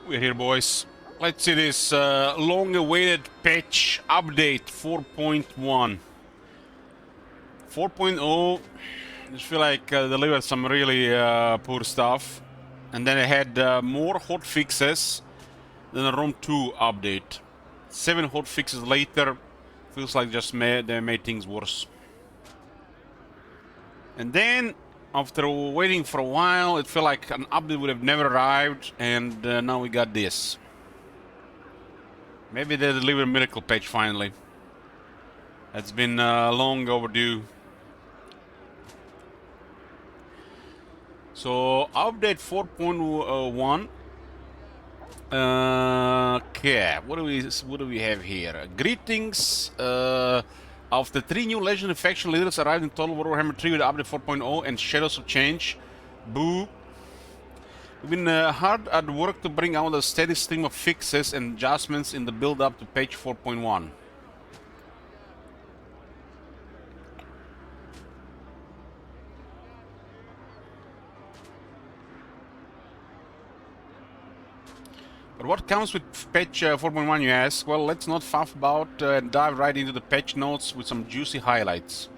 We're here, boys. Let's see this long-awaited patch update 4.1. 4.0, I just feel like delivered some really poor stuff. And then it had more hot fixes than a ROM 2 update. 7 hot fixes later, feels like just they made things worse. And then, after waiting for a while, it felt like an update would have never arrived, and now we got this. Maybe they delivered a miracle patch finally. It's been long overdue. So, update 4.1. Okay, what do we have here? Greetings. After 3 new legendary faction leaders arrived in Total Warhammer 3 with update 4.0 and Shadows of Change. Boo. We've been hard at work to bring out a steady stream of fixes and adjustments in the build-up to patch 4.1. But what comes with patch 4.1, you ask? Well, let's not faff about and dive right into the patch notes with some juicy highlights.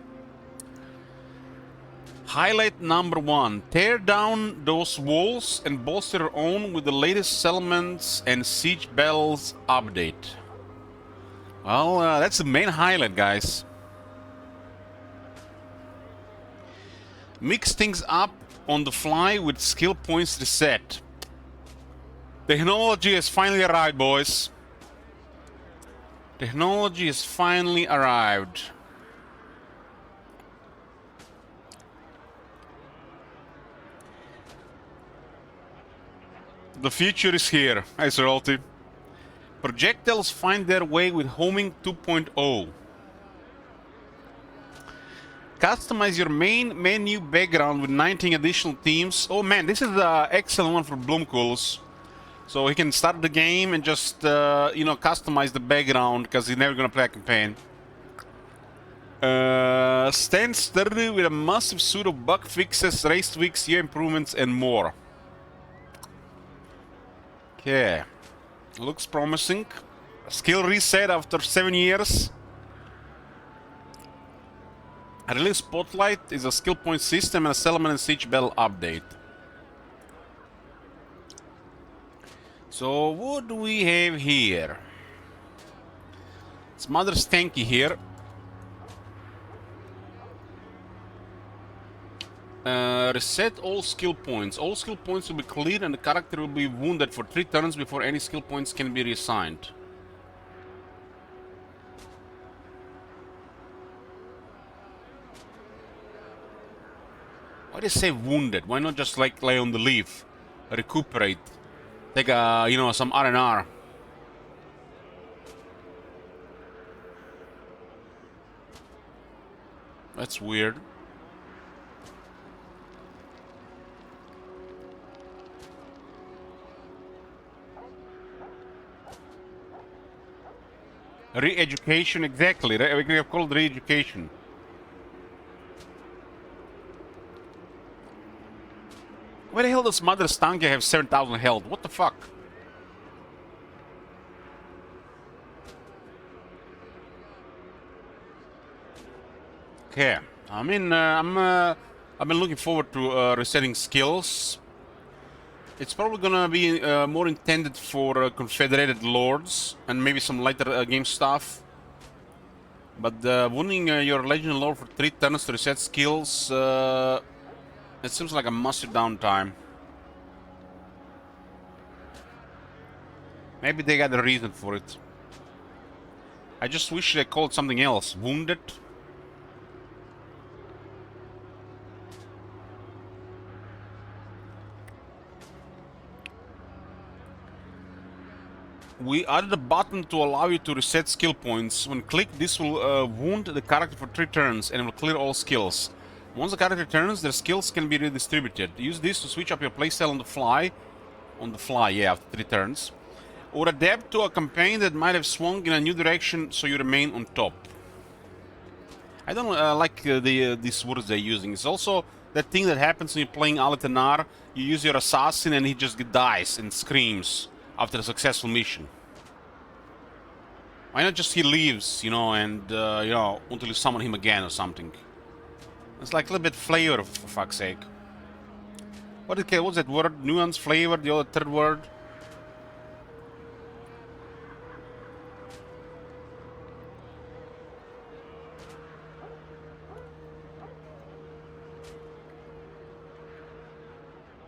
Highlight number 1. Tear down those walls and bolster your own with the latest settlements and siege bells update. Well, that's the main highlight, guys. Mix things up on the fly with skill points reset. Technology has finally arrived, boys. Technology has finally arrived. The future is here, Iseralty. Projectiles find their way with Homing 2.0. Customize your main menu background with 19 additional themes. Oh man, this is an excellent one for Bloomcools. So he can start the game and just, customize the background because he's never gonna play a campaign. Stand sturdy with a massive suite of bug fixes, race tweaks, gear improvements, and more. Okay, looks promising. Skill reset after 7 years. A release spotlight is a skill point system and a settlement and siege bell update. So what do we have here? It's Mother Stanky here. Reset all skill points. All skill points will be cleared and the character will be wounded for 3 turns before any skill points can be reassigned. Why do they say wounded? Why not just like lay on the leaf? Recuperate. Take a, some R&R. That's weird. Re-education, exactly. We have called re-education. Where the hell does Mother Stanky have 7,000 health? What the fuck? Okay, I mean, I've been looking forward to resetting skills. It's probably gonna be more intended for Confederated Lords and maybe some lighter game stuff. But wounding your Legend Lord for 3 turns to reset skills, it seems like a massive downtime. Maybe they got a reason for it. I just wish they called something else. Wounded? We added a button to allow you to reset skill points. When clicked, this will wound the character for 3 turns and will clear all skills. Once the character turns, their skills can be redistributed. Use this to switch up your playstyle on the fly. On the fly, yeah, after 3 turns. Or adapt to a campaign that might have swung in a new direction so you remain on top. I don't like these words they're using. It's also that thing that happens when you're playing Alitanar. You use your assassin and he just dies and screams after a successful mission. Why not just he leaves, you know, and, you know, until you summon him again or something? It's like a little bit flavor, for fuck's sake. What's that word? Nuance, flavor, the other third word?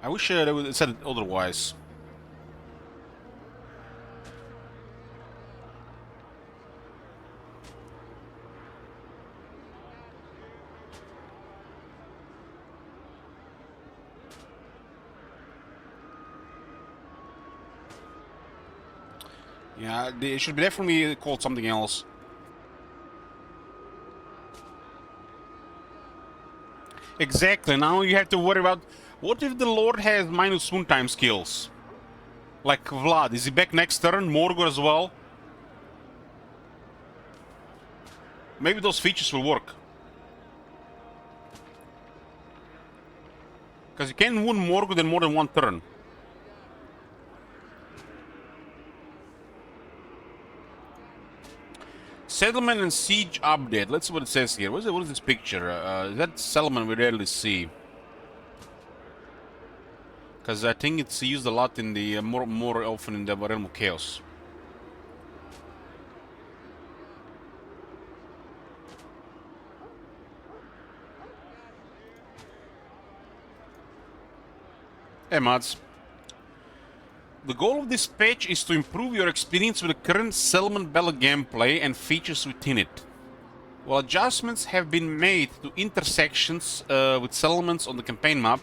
I wish they would have said it otherwise. Yeah, it should be definitely called something else. Exactly, now you have to worry about... What if the Lord has minus swoon time skills? Like Vlad, is he back next turn? Morgor as well? Maybe those features will work. Because you can't wound Morgor in more than one turn. Settlement and siege update. Let's see what it says here. What is this picture? That settlement we rarely see. Because I think it's used a lot in the more often in the Realm of Chaos. Hey mods. The goal of this patch is to improve your experience with the current Settlement Battle gameplay and features within it. While adjustments have been made to intersections with settlements on the campaign map,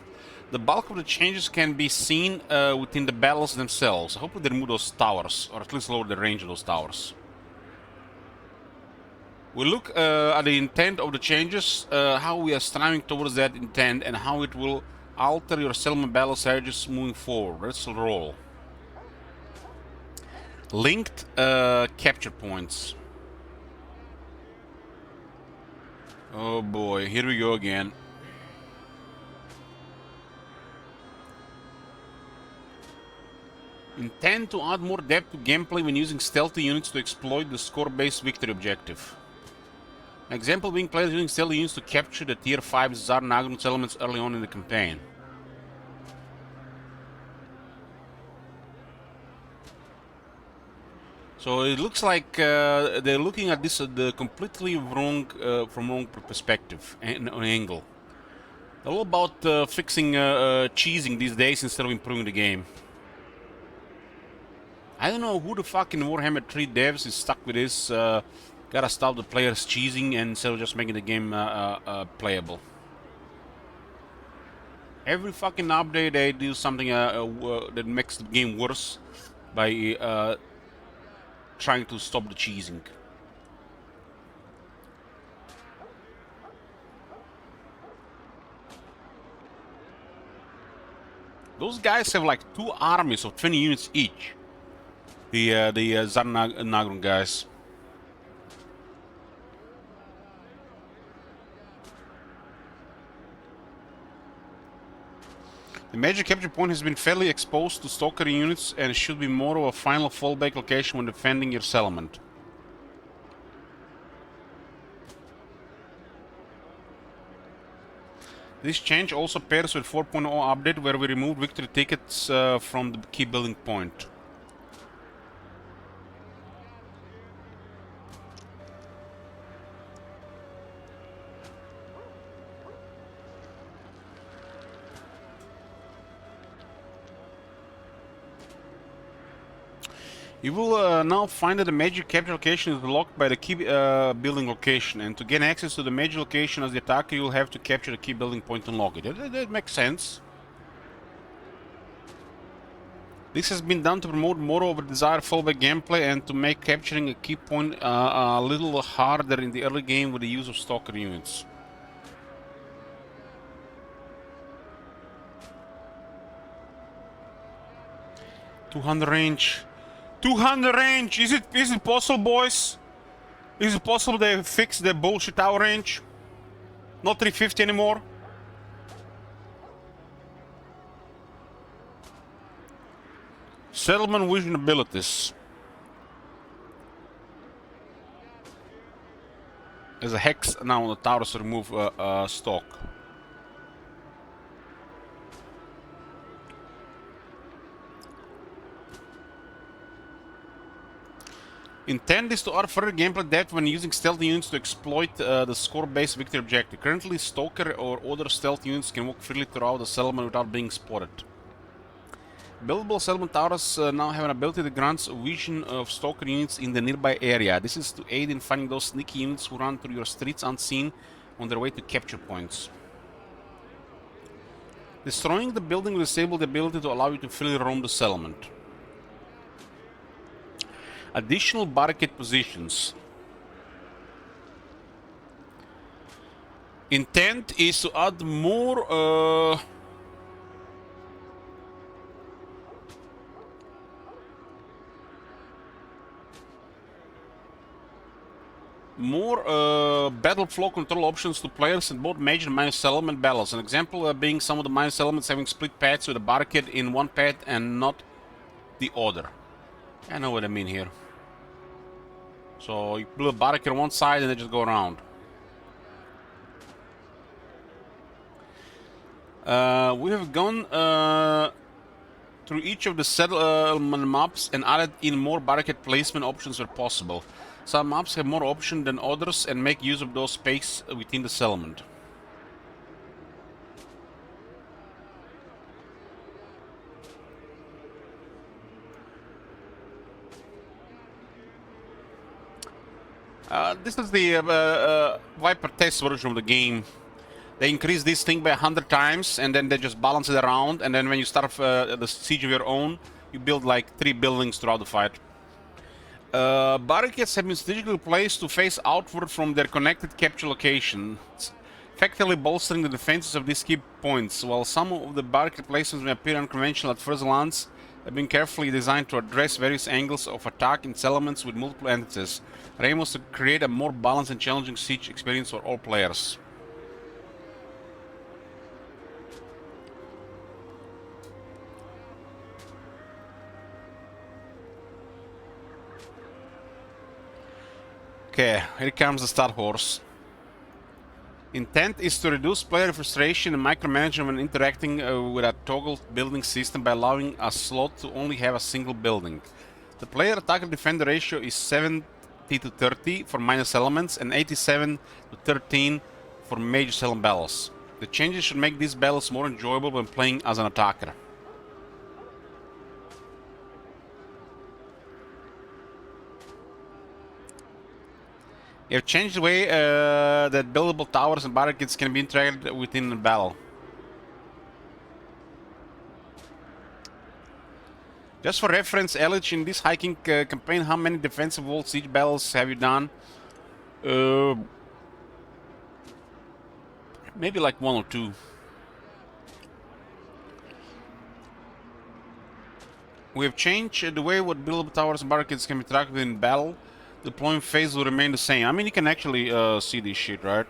the bulk of the changes can be seen within the battles themselves. Hopefully they remove those towers, or at least lower the range of those towers. We'll look at the intent of the changes, how we are striving towards that intent, and how it will alter your settlement battle strategies moving forward. Let's roll. Linked capture points. Oh boy, here we go again. Intend to add more depth to gameplay when using stealthy units to exploit the score-based victory objective. An example being players using stealthy units to capture the tier 5 Zar Nagrun settlements early on in the campaign. So it looks like they're looking at this the completely wrong, from wrong perspective and angle. They're all about fixing cheesing these days instead of improving the game. I don't know who the fuck in Warhammer 3 devs is stuck with this. Gotta stop the players cheesing and instead of just making the game playable. Every fucking update they do something that makes the game worse by trying to stop the cheesing. Those guys have like 2 armies of 20 units each. The Zar Nagrun guys. The major capture point has been fairly exposed to stalker units and should be more of a final fallback location when defending your settlement. This change also pairs with 4.0 update where we removed victory tickets from the key building point. You will now find that the major capture location is locked by the key building location, and to gain access to the major location as the attacker, you'll have to capture the key building point to unlock it. That makes sense. This has been done to promote more of a desired fallback gameplay and to make capturing a key point a little harder in the early game with the use of stalker units. .200 range. 200 range! Is it possible, boys? Is it possible they fix the bullshit tower range? Not 350 anymore? Settlement vision abilities. There's a hex now on the towers to remove stock. Intent is to add further gameplay depth when using stealth units to exploit the score-based victory objective. Currently, Stalker or other stealth units can walk freely throughout the settlement without being spotted. Buildable settlement towers now have an ability that grants a vision of Stalker units in the nearby area. This is to aid in finding those sneaky units who run through your streets unseen on their way to capture points. Destroying the building will disable the ability to allow you to freely roam the settlement. Additional barricade positions. Intent is to add more battle flow control options to players in both major and minor settlement battles. An example being some of the minor settlements having split paths with a barricade in one path and not the other. I know what I mean here. So you build a barricade on one side and they just go around. We have gone through each of the settlement maps and added in more barricade placement options where possible. Some maps have more options than others and make use of those space within the settlement. This is the Viper test version of the game. They increase this thing by 100 times and then they just balance it around, and then when you start the siege of your own, you build like 3 buildings throughout the fight. Barricades have been strategically placed to face outward from their connected capture locations, effectively bolstering the defenses of these key points. While some of the barricade placements may appear unconventional at first glance, have been carefully designed to address various angles of attack in settlements with multiple entities. Our aim was to create a more balanced and challenging siege experience for all players. Okay, here comes the Star Horse. Intent is to reduce player frustration and micromanagement when interacting with a toggle building system by allowing a slot to only have a single building. The player attacker defender ratio is 70 to 30 for minor settlements and 87 to 13 for major settlement battles. The changes should make these battles more enjoyable when playing as an attacker. You have changed the way that buildable towers and barricades can be interacted within the battle. Just for reference, Elich, in this hiking campaign, how many defensive wall siege battles have you done? Maybe like 1 or 2. We have changed the way what buildable towers and barricades can be interacted in battle. The deployment phase will remain the same. I mean, you can actually see this shit, right?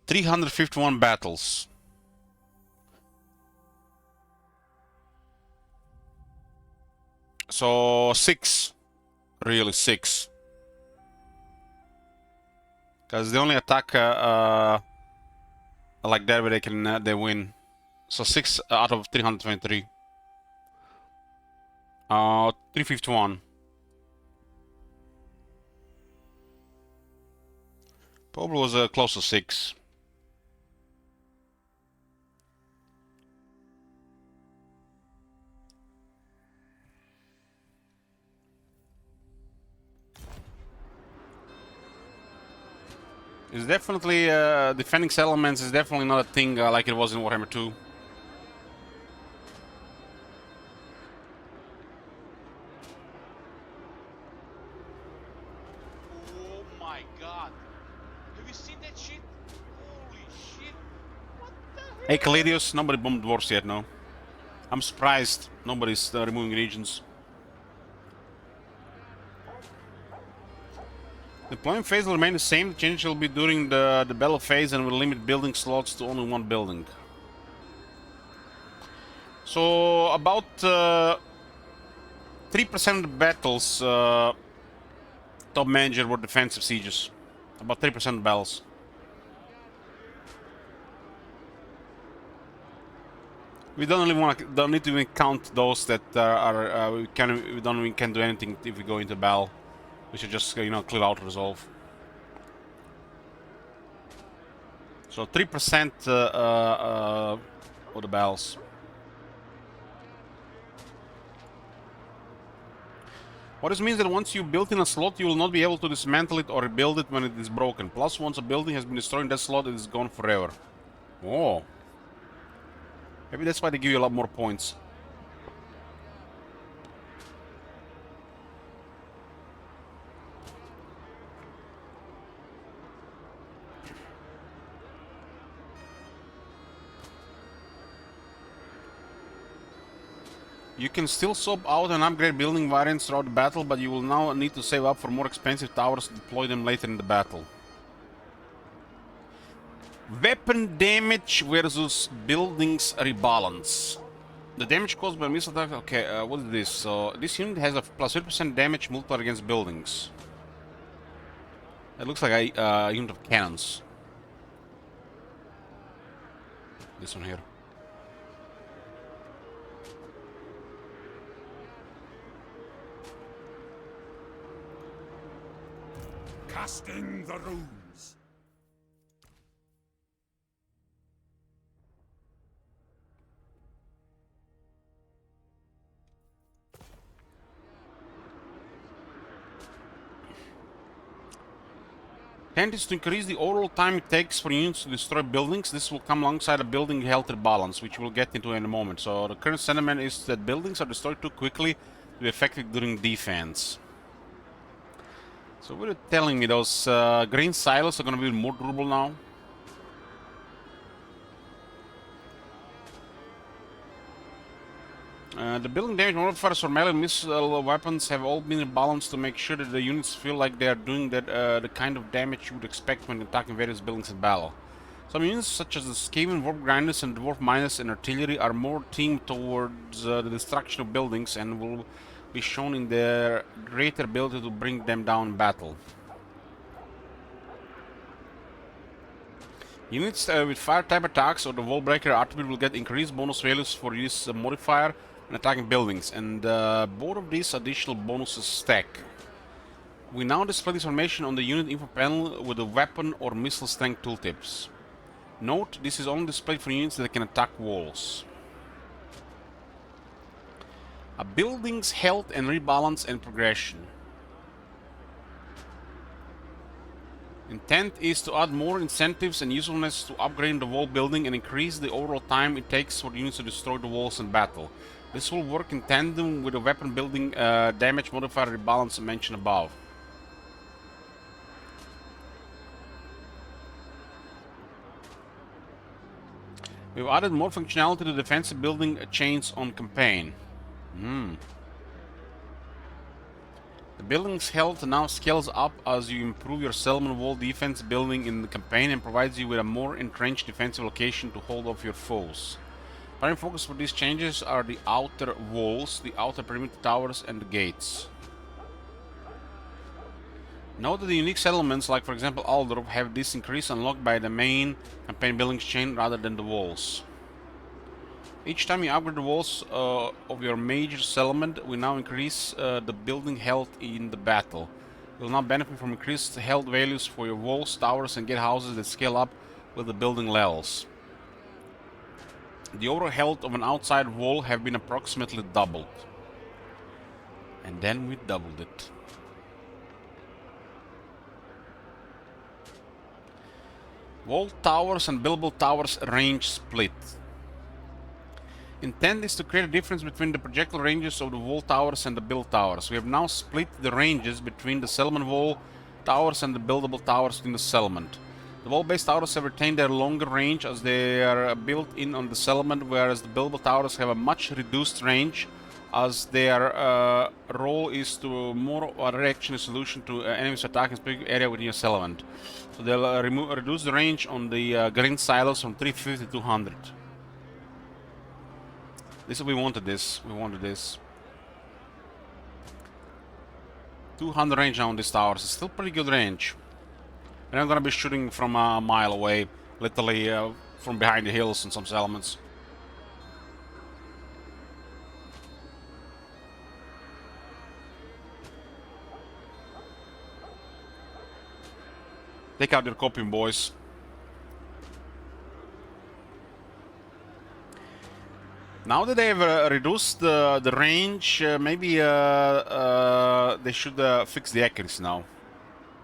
$351 battles. So 6, really 6. Because they only attack like that where they can they win. So 6 out of 323. 351. Probably was close to 6. It's definitely defending settlements is definitely not a thing like it was in Warhammer 2. Hey Caladius, nobody bombed dwarves yet, no? I'm surprised nobody's removing regions. The deployment phase will remain the same. The change will be during the battle phase and will limit building slots to only one building. So about 3% of the battles, top manager, were defensive sieges. About 3% of the battles. We don't need to even count those that we don't even can do anything if we go into battle. We should just clear out resolve. So 3% of the battles. What this means that once you build in a slot, you will not be able to dismantle it or rebuild it when it is broken. Plus, once a building has been destroyed in that slot, it is gone forever. Oh. Maybe that's why they give you a lot more points. You can still swap out and upgrade building variants throughout the battle, but you will now need to save up for more expensive towers to deploy them later in the battle. Weapon damage versus buildings rebalance. The damage caused by missile attack. Okay, what is this? So this unit has a plus 30% damage multiplier against buildings. It looks like a unit of cannons. This one here. Casting the runes. Intent is to increase the overall time it takes for units to destroy buildings. This will come alongside a building health rebalance, which we'll get into in a moment. So the current sentiment is that buildings are destroyed too quickly to be effective during defense. So what are you telling me? Those green silos are going to be more durable now? The building damage modifiers for melee and missile weapons have all been rebalanced to make sure that the units feel like they are doing the kind of damage you would expect when attacking various buildings in battle. Some units, such as the Skaven Warp Grinders and Dwarf Miners and Artillery, are more themed towards the destruction of buildings and will be shown in their greater ability to bring them down in battle. Units with fire type attacks or the wall breaker attribute will get increased bonus values for this modifier and attacking buildings, and both of these additional bonuses stack. We now display this information on the unit info panel with the weapon or missile strength tooltips. Note, this is only displayed for units that can attack walls. A building's health and rebalance and progression. Intent is to add more incentives and usefulness to upgrading the wall building and increase the overall time it takes for the units to destroy the walls in battle. This will work in tandem with the weapon building damage modifier rebalance mentioned above. We've added more functionality to the defensive building chains on campaign. The building's health now scales up as you improve your settlement wall defense building in the campaign and provides you with a more entrenched defensive location to hold off your foes. Primary focus for these changes are the outer walls, the outer perimeter towers, and the gates. Note that the unique settlements, like for example Aldorf, have this increase unlocked by the main campaign buildings chain rather than the walls. Each time you upgrade the walls of your major settlement, we now increase the building health in the battle. You will now benefit from increased health values for your walls, towers, and gatehouses that scale up with the building levels. The overall health of an outside wall have been approximately doubled. And then we doubled it. Wall towers and buildable towers range split. Intent is to create a difference between the projectile ranges of the wall towers and the build towers. We have now split the ranges between the settlement wall towers and the buildable towers in the settlement. The wall-based towers have retained their longer range as they are built in on the settlement, whereas the buildable towers have a much reduced range as their role is to more direction solution to enemies attacking specific area within your settlement. So they'll reduce the range on the green silos from 350 to 200. We wanted this. We wanted this. 200 range now on these towers. It's still pretty good range. And I'm gonna be shooting from a mile away, literally from behind the hills in some settlements. Take out your copium, boys. Now that they've reduced the range, maybe they should fix the accuracy now.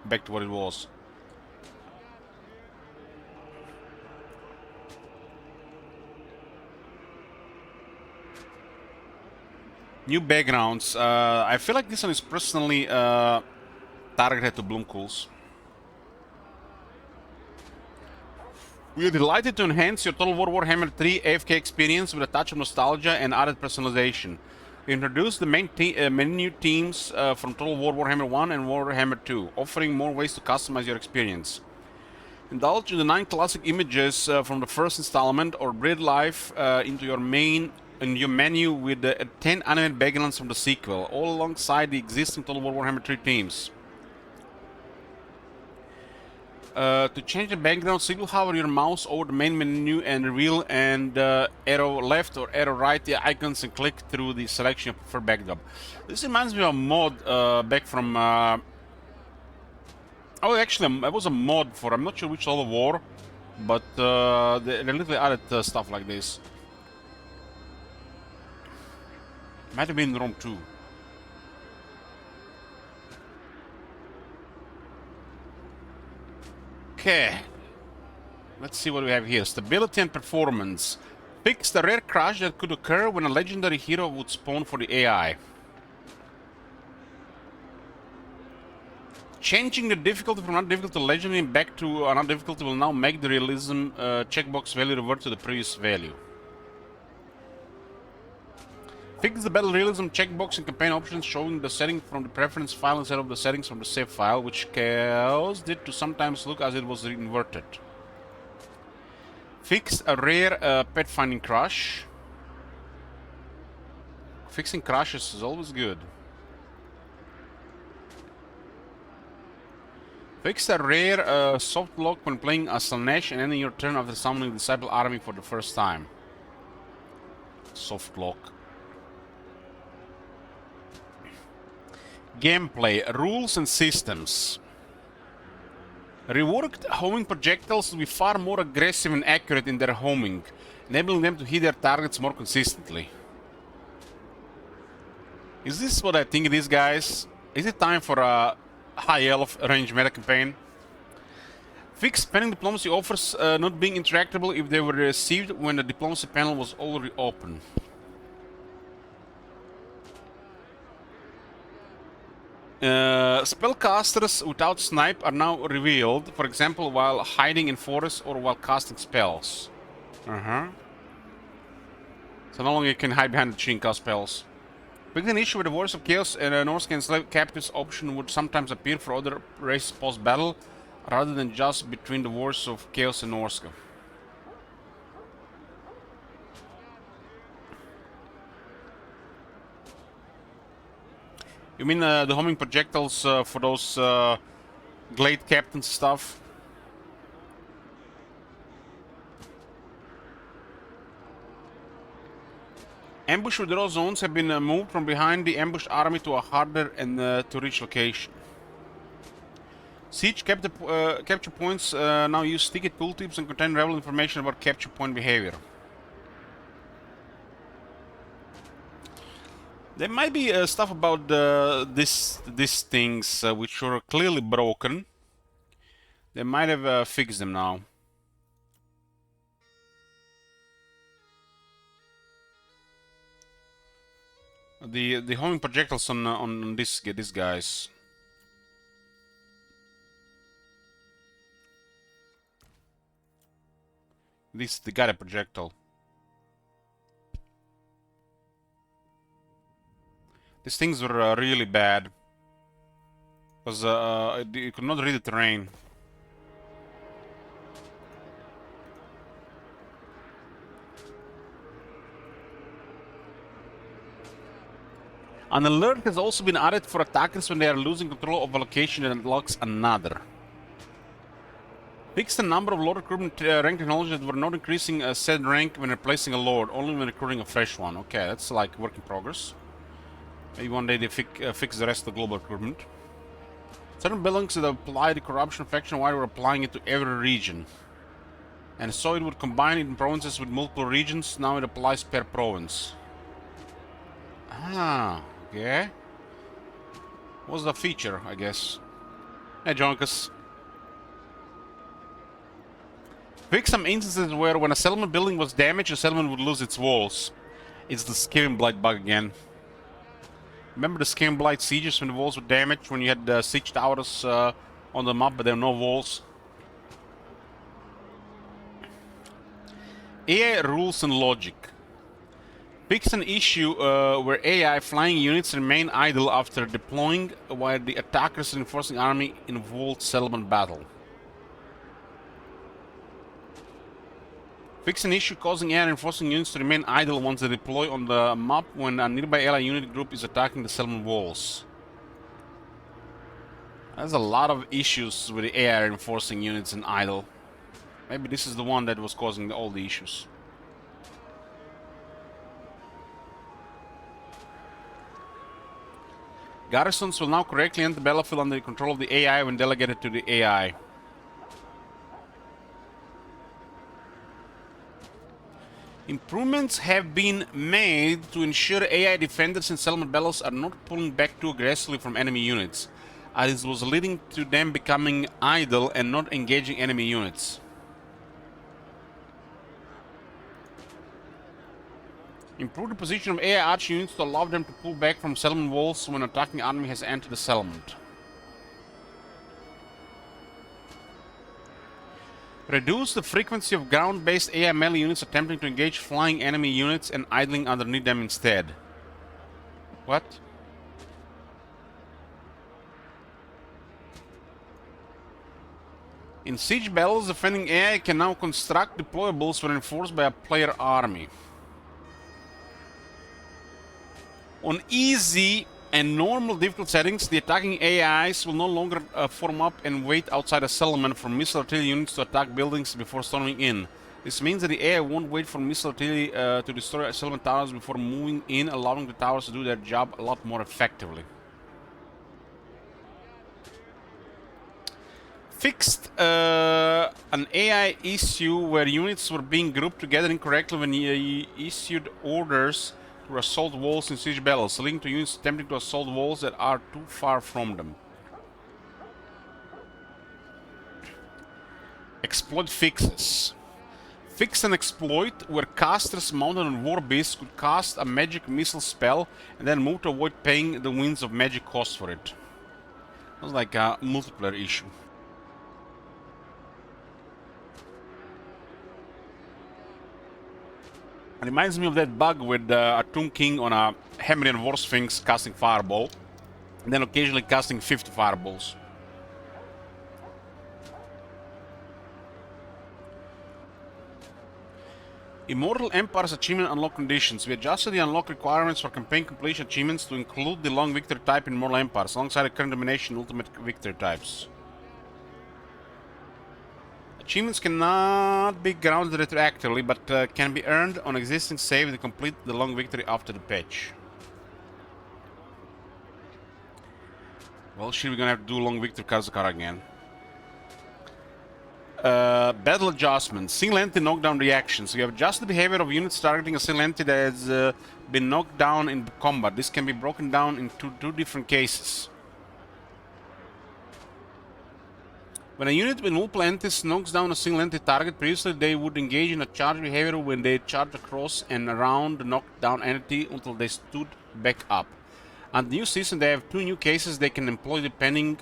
Back to what it was. New backgrounds. I feel like this one is personally targeted to Bloomcools. We are delighted to enhance your Total War Warhammer 3 AFK experience with a touch of nostalgia and added personalization. We introduced the menu teams from Total War Warhammer 1 and Warhammer 2, offering more ways to customize your experience. Indulge in the 9 classic images from the first installment or breathe life into your menu with the 10 animated backgrounds from the sequel, all alongside the existing Total War Warhammer 3 teams. To change the background, simply hover your mouse over the main menu and reveal and arrow left or arrow right the icons and click through the selection of preferred backdrop. This reminds me of a mod back from... oh, actually, it was a mod for... I'm not sure which Total War, but they literally added stuff like this. Might have been Rome 2. Okay, let's see what we have here. Stability and performance. Fix the rare crash that could occur when a legendary hero would spawn for the AI. Changing the difficulty from not difficult to legendary back to not difficulty will now make the realism checkbox value revert to the previous value. Fix the battle realism checkbox in campaign options, showing the setting from the preference file instead of the settings from the save file, which caused it to sometimes look as it was inverted. Fix a rare pet finding crash. Fixing crashes is always good. Fix a rare soft lock when playing as Slaanesh and ending your turn after summoning the Disciple army for the first time. Soft lock. Gameplay, rules and systems. Reworked homing projectiles will be far more aggressive and accurate in their homing, enabling them to hit their targets more consistently. Is this what I think it is, guys? Is it time for a high elf range meta campaign? Fix spending diplomacy offers not being interactable if they were received when the diplomacy panel was already open. Spellcasters without snipe are now revealed, for example, while hiding in forests or while casting spells. So no longer you can hide behind the tree and cast spells. With an issue with the Warriors of Chaos and Norsca enslaved captives option would sometimes appear for other races post-battle, rather than just between the Warriors of Chaos and Norsca. You mean the homing projectiles for those Glade Captain stuff? Ambush withdrawal zones have been moved from behind the ambushed army to a harder and to reach location. Siege capture points now use sticky tooltips and contain relevant information about capture point behavior. There might be stuff about these things which were clearly broken. They might have fixed them now. The homing projectiles on these guys. They got a projectile. These things were really bad. Because you could not read the terrain. An alert has also been added for attackers when they are losing control of a location that unlocks another. Fix the number of lord recruitment rank technology that were not increasing said rank when replacing a lord, only when recruiting a fresh one. Okay, that's like work in progress. Maybe one day they fix the rest of the global recruitment. Certain buildings that apply the corruption faction while we're applying it to every region. And so it would combine it in provinces with multiple regions, now it applies per province. Ah, okay. What's the feature, I guess? Hey, Jonkus. Fix some instances where when a settlement building was damaged, a settlement would lose its walls. It's the Scary Blight bug again. Remember the Scary Blight sieges when the walls were damaged, when you had siege towers on the map but there were no walls? AI rules and logic. Fix an issue where AI flying units remain idle after deploying while the attackers reinforcing army involved settlement battle. Fix an issue causing AI reinforcing units to remain idle once they deploy on the map when a nearby ally unit group is attacking the settlement walls. There's a lot of issues with the AI reinforcing units in idle. Maybe this is the one that was causing all the issues. Garrisons will now correctly enter the battlefield under the control of the AI when delegated to the AI. Improvements have been made to ensure AI defenders in settlement battles are not pulling back too aggressively from enemy units, as it was leading to them becoming idle and not engaging enemy units. Improve the position of AI archer units to allow them to pull back from settlement walls when an attacking army has entered the settlement. Reduce the frequency of ground-based AI melee units attempting to engage flying enemy units and idling underneath them instead. What? In siege battles, defending AI can now construct deployables when enforced by a player army. On easy and normal difficult settings, the attacking AIs will no longer form up and wait outside a settlement for missile artillery units to attack buildings before storming in. This means that the AI won't wait for missile artillery to destroy settlement towers before moving in, allowing the towers to do their job a lot more effectively. Fixed an AI issue where units were being grouped together incorrectly when he issued orders to assault walls in siege battles, leading to units attempting to assault walls that are too far from them. Exploit fixes. Fix an exploit where casters mounted on war beasts could cast a magic missile spell and then move to avoid paying the winds of magic cost for it. That was like a multiplayer issue. It reminds me of that bug with a Tomb King on a Hemrian War Sphinx casting Fireball, and then occasionally casting 50 Fireballs. Immortal Empire's achievement unlock conditions. We adjusted the unlock requirements for campaign completion achievements to include the long victory type in Immortal Empires, alongside the current domination ultimate victory types. Achievements cannot be grounded retroactively, but can be earned on existing save to complete the long victory after the patch. Well, shit, we're gonna have to do long victory Kazakhara again. Battle adjustments. Single entity knockdown reactions. We have adjusted the behavior of units targeting a single entity that has been knocked down in combat. This can be broken down into two different cases. When a unit with multiple entities knocks down a single entity target, previously they would engage in a charge behavior when they charge across and around the knocked down entity until they stood back up. And the new season they have two new cases they can employ depending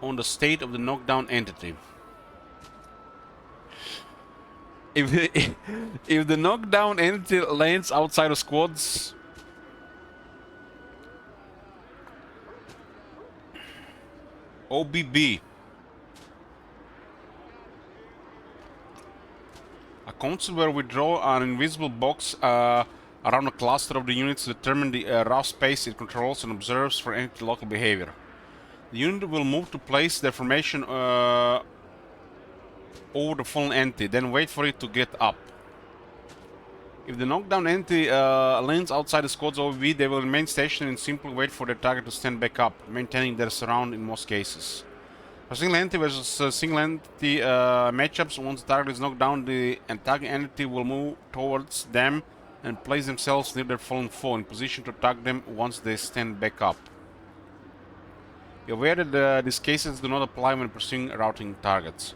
on the state of the knockdown entity. If the knockdown entity lands outside of squads, OBB. A console where we draw an invisible box around a cluster of the units to determine the rough space it controls and observes for any local behavior. The unit will move to place their formation over the fallen entity, then wait for it to get up. If the knockdown entity lands outside the squad's OBB, they will remain stationary and simply wait for their target to stand back up, maintaining their surround in most cases. For single entity versus single entity matchups, once the target is knocked down, the attacking entity will move towards them and place themselves near their fallen foe in position to attack them once they stand back up. Be aware that these cases do not apply when pursuing routing targets.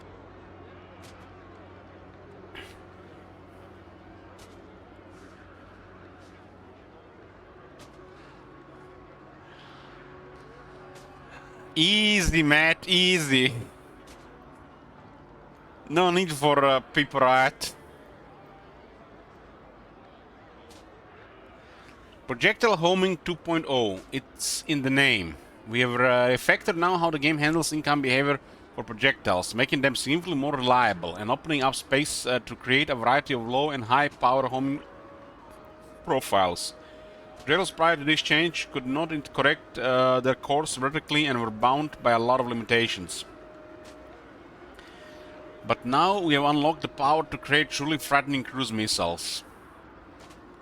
Easy, Matt, easy. No need for paper rat. Projectile homing 2.0. It's in the name. We have refactored now how the game handles in-game behavior for projectiles, making them significantly more reliable and opening up space to create a variety of low and high power homing profiles. Projectiles prior to this change could not correct their course vertically and were bound by a lot of limitations. But now we have unlocked the power to create truly frightening cruise missiles.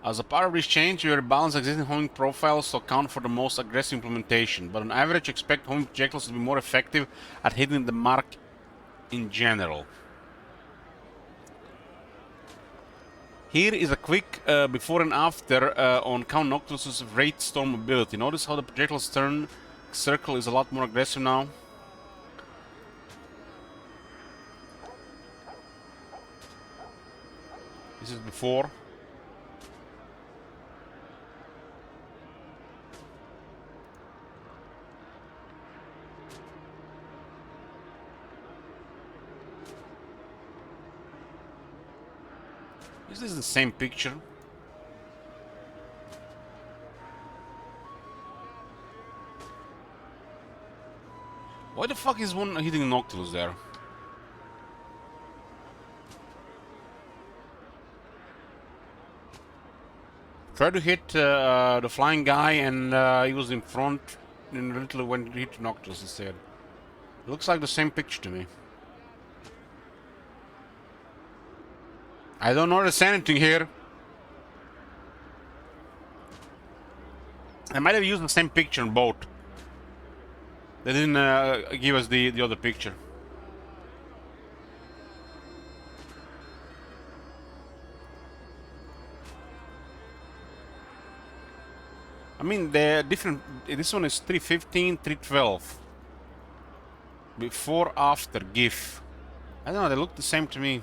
As a part of this change, we have rebalanced existing homing profiles to account for the most aggressive implementation, but on average expect homing projectiles to be more effective at hitting the mark in general. Here is a quick before and after on Count Noctilus's Wraith Storm ability. Notice how the projectile's turn circle is a lot more aggressive now. This is before. Is this the same picture? Why the fuck is one hitting Noctilus there? Tried to hit the flying guy and he was in front and literally went to hit Noctilus instead. It looks like the same picture to me. I don't notice anything here. I might have used the same picture in both. They didn't give us the other picture. I mean, they're different. This one is 315, 312. Before, after, GIF. I don't know, they look the same to me.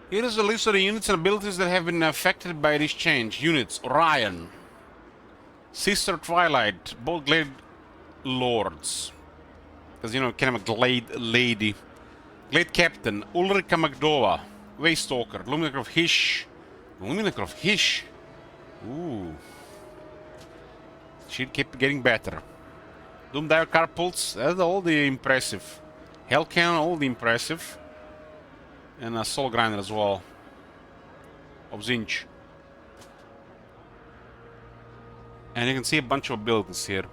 Here is a list of the units and abilities that have been affected by this change. Units: Orion, Sister Twilight, both Glade Lords. Because, you know, kind of a Glade Lady. Glade Captain, Ulrika Magdova, Waystalker, Luminaker of Hish. Luminaker of Hish? Ooh. She'd keep getting better. Doomdiver Carpults, that's all the impressive. Hellcan, all the impressive. And a Soul Grinder as well. Of Zinch. And you can see a bunch of abilities here.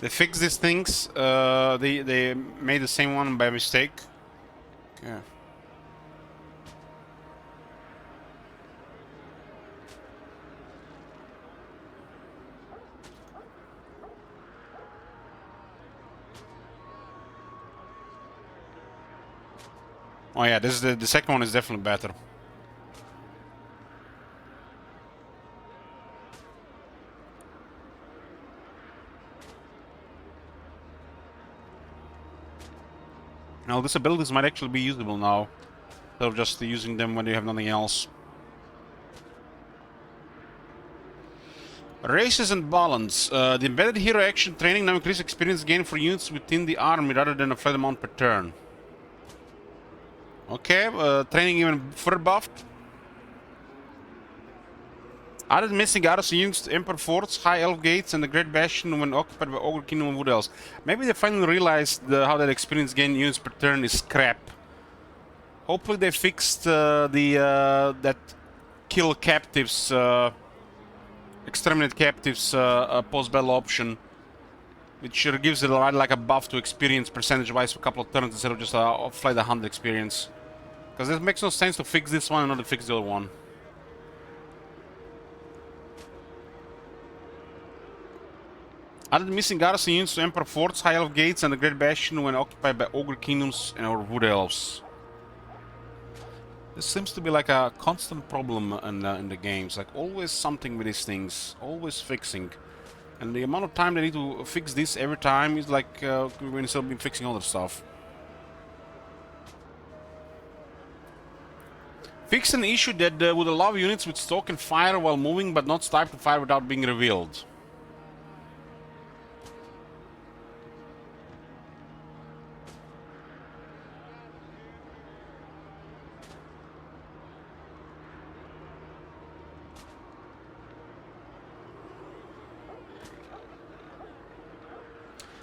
They fixed these things. They made the same one by mistake. Yeah. Oh yeah, this is the second one is definitely better. Now these abilities might actually be usable now, instead of just using them when you have nothing else. Races and balance. The embedded hero action training now increases experience gain for units within the army rather than a flat amount per turn. Okay, training even further buffed. Added missing garrison units to Emperor Forts, High Elf Gates, and the Great Bastion when occupied by Ogre Kingdom and Wood Elves. Maybe they finally realized how that experience gain units per turn is crap. Hopefully they fixed that kill captives, exterminate captives post-battle option, which gives it like a buff to experience percentage-wise for a couple of turns instead of just a flight 100 experience. Because it makes no sense to fix this one and not to fix the other one. Added missing garrison units to Emperor Forts, High Elf Gates, and the Great Bastion when occupied by Ogre Kingdoms and Wood Elves. This seems to be like a constant problem in the games. Like always something with these things, always fixing. And the amount of time they need to fix this every time is like when instead of fixing other stuff. Fix an issue that would allow units with stock and fire while moving, but not start to fire without being revealed.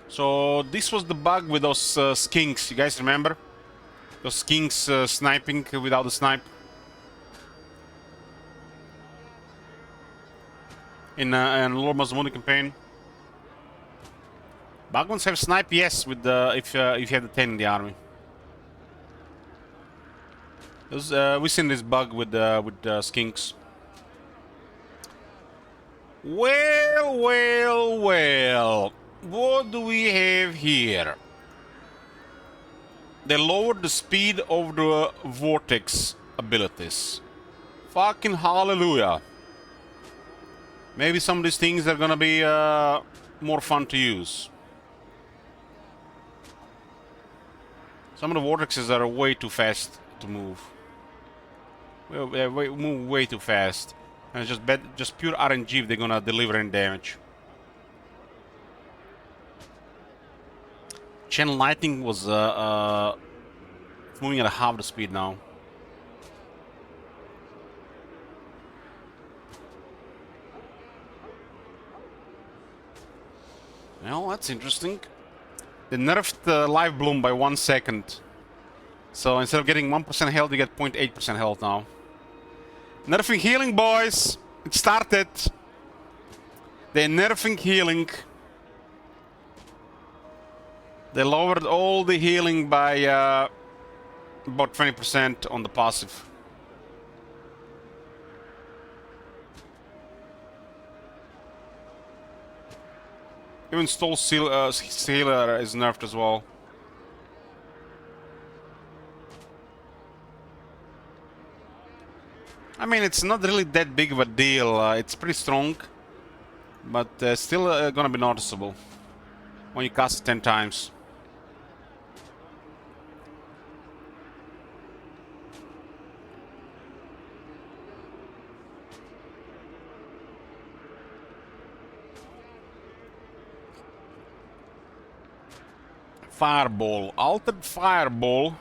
So this was the bug with those skinks, you guys remember? Those skinks sniping without the snipe. In Lord Mazmuni campaign. Bug ones have snipe, yes, with if you have the 10 in the army. We've seen this bug with skinks. Well, well, well. What do we have here? They lowered the speed of the vortex abilities. Fucking hallelujah. Maybe some of these things are gonna be more fun to use. Some of the vortexes are way too fast to move. They move way too fast. And it's just pure RNG if they're gonna deliver any damage. Channel Lightning was moving at half the speed now. Well, that's interesting. They nerfed Life Bloom by 1 second. So instead of getting 1% health, you get 0.8% health now. Nerfing healing, boys! It started! They're nerfing healing. They lowered all the healing by about 20% on the passive. Even Stall Sealer is nerfed as well. I mean, it's not really that big of a deal. It's pretty strong, but still gonna be noticeable when you cast it 10 times. Fireball. Altered Fireball.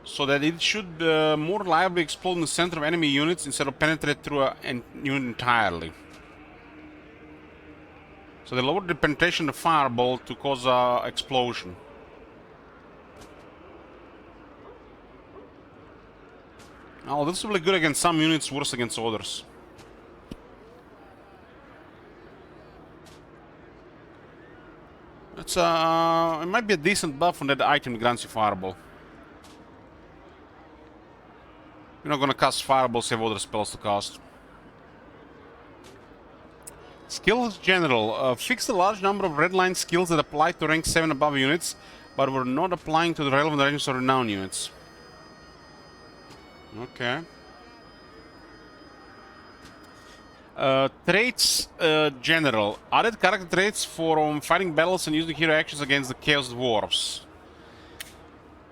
So that it should more reliably explode in the center of enemy units instead of penetrate through a unit entirely. So they lowered the penetration of Fireball to cause a explosion. Oh, this will be good against some units, worse against others. It's it might be a decent buff on that item that grants you Fireball. You're not gonna cast Fireballs, you have other spells to cast. Skills General. Fixed a large number of redline skills that apply to rank 7 above units, but were not applying to the relevant ranges or renown units. Okay. Traits general. Added character traits for fighting battles and using hero actions against the Chaos Dwarfs.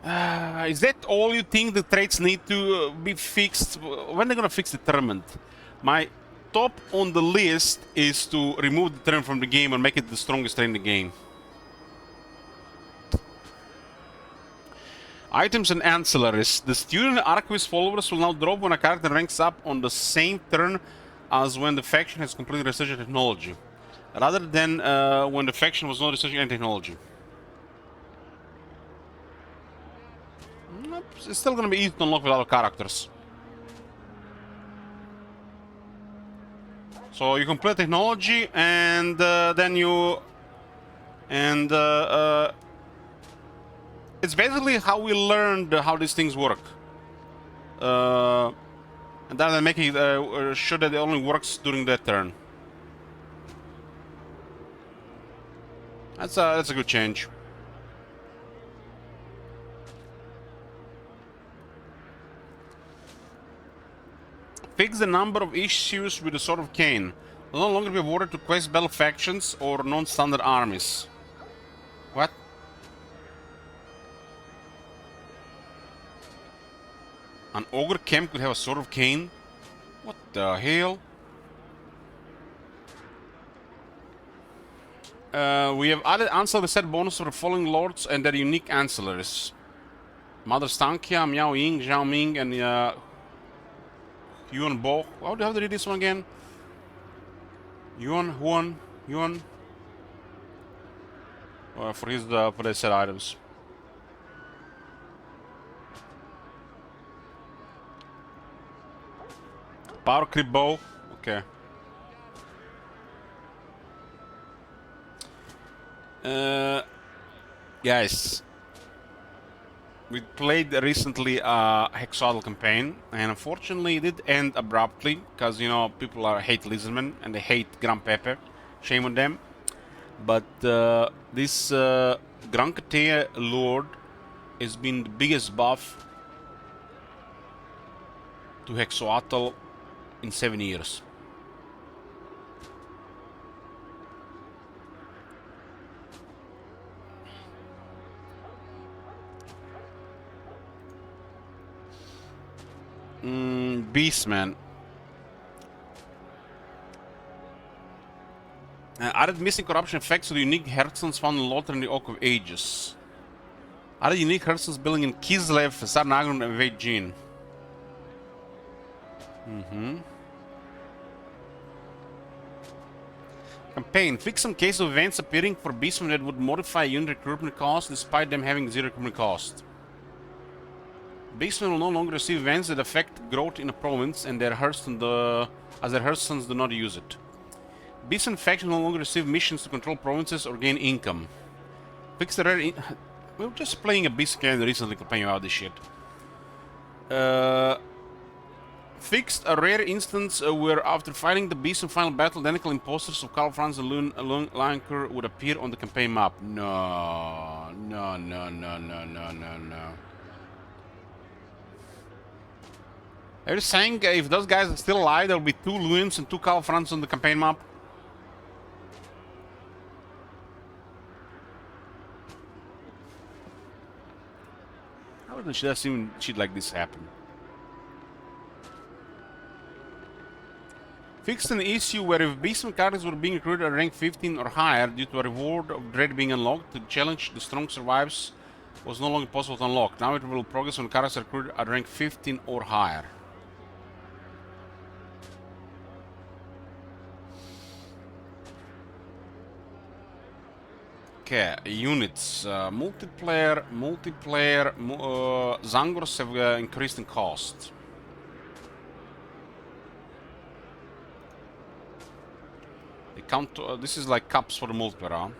Is that all you think the traits need to be fixed? When they're gonna fix determined? My top on the list is to remove determined from the game and make it the strongest trait in the game. Items and ancillaries. The student Arquist followers will now drop when a character ranks up on the same turn as when the faction has completed research and technology, rather than when the faction was not researching any technology. Nope, it's still gonna be easy to unlock with other characters. So you complete technology and then you... And it's basically how we learned how these things work. And then making sure that it only works during that turn. That's a good change. Fix the number of issues with the Sword of Cain. Will no longer be awarded to quest battle factions or non-standard armies. What? An ogre camp could have a Sword of Cain? What the hell? We have added ancillary set bonus for the following lords and their unique ancillaries. Mother Stankia, Miao Ying, Zhao Ming, and Yuan Bo. How do you read this one again? Yuan. For their set items. Power Creep Bow. Okay. Guys, we played recently a Hexadal campaign, and unfortunately it did end abruptly, because, you know, people hate Lizardmen, and they hate Grand Pepper. Shame on them. But this Grand Katea Lord has been the biggest buff to Hexoatl in 7 years. Beastman. Added missing corruption effects to the unique heartstones found in Lothar in the Oak of Ages. Added unique heartstones building in Kislev, Sarnagon, and Vejin. Campaign. Fix some case of events appearing for Beastmen that would modify unit recruitment cost despite them having zero recruitment cost. Beastmen will no longer receive events that affect growth in a province and their as their hearthstones do not use it. Beastmen faction no longer receive missions to control provinces or gain income. Fix the rare... We were just playing a Beast game recently complaining about this shit. Fixed a rare instance where after fighting the Beastmen final battle, identical imposters of Karl Franz and Lioncourt would appear on the campaign map. No. Are you saying if those guys are still alive, there'll be 2 Luyens and 2 Karl Franz on the campaign map? How would I seen shit like this happen? Fixed an issue where if Beastmen characters were being recruited at rank 15 or higher due to a reward of Dread being unlocked, the challenge The Strong Survives was no longer possible to unlock. Now it will progress when characters are recruited at rank 15 or higher. Okay, units. Multiplayer, Zangors have increased in cost. They count. This is like cups for the multiplayer, huh?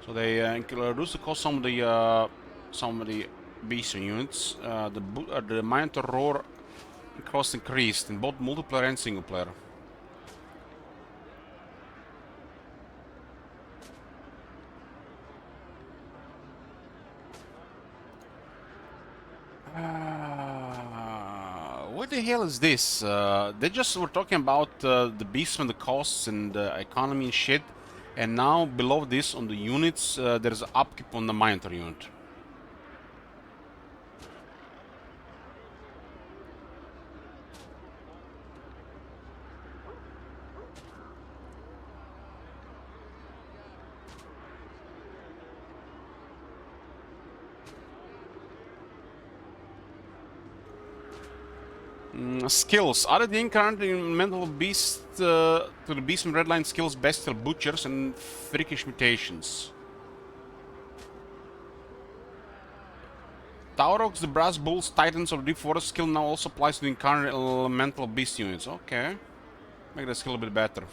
So they reduce the cost of some of the beast units. The Minotaur Roar cost increased in both multiplayer and single player. what the hell is this? They just were talking about the beastmen, the costs and economy and shit. And now below this on the units, there's upkeep on the Minotaur unit. Skills. Added the incarnate mental beast to the beastman redline skills, bestial butchers and freakish mutations. Taurox, the brass bulls, titans of the deep forest skill now also applies to the incarnate elemental beast units. Okay. Make that skill a bit better.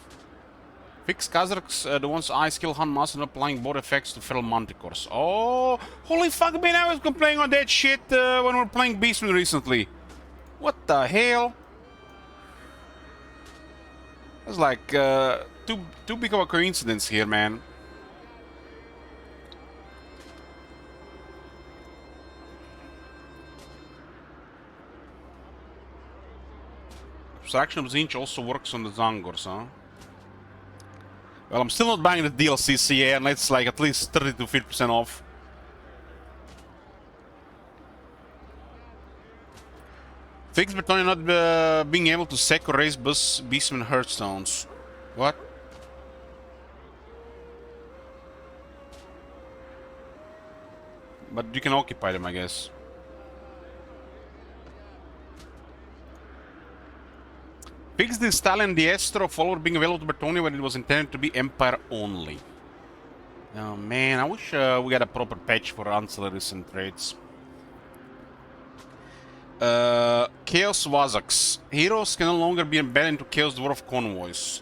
Fix Khazarks, the one's eye skill, hunt master, applying both effects to feral manticores. Oh, holy fuck, man, I was complaining on that shit when we were playing Beastman recently. What the hell? That's like too big of a coincidence here, man. Abstraction of Zinch also works on the Zangors, huh? Well, I'm still not buying the DLC, CA, and it's like at least 30 to 50% off. Fix Bretonnia not being able to sack or raise beastmen hearthstones. What? But you can occupy them, I guess. Fix the Stallion Diestro follower being available to Bretonnia when it was intended to be Empire only. Oh man, I wish we had a proper patch for ancillaries and trades. Chaos Wazaks. Heroes can no longer be embedded into Chaos Dwarf convoys.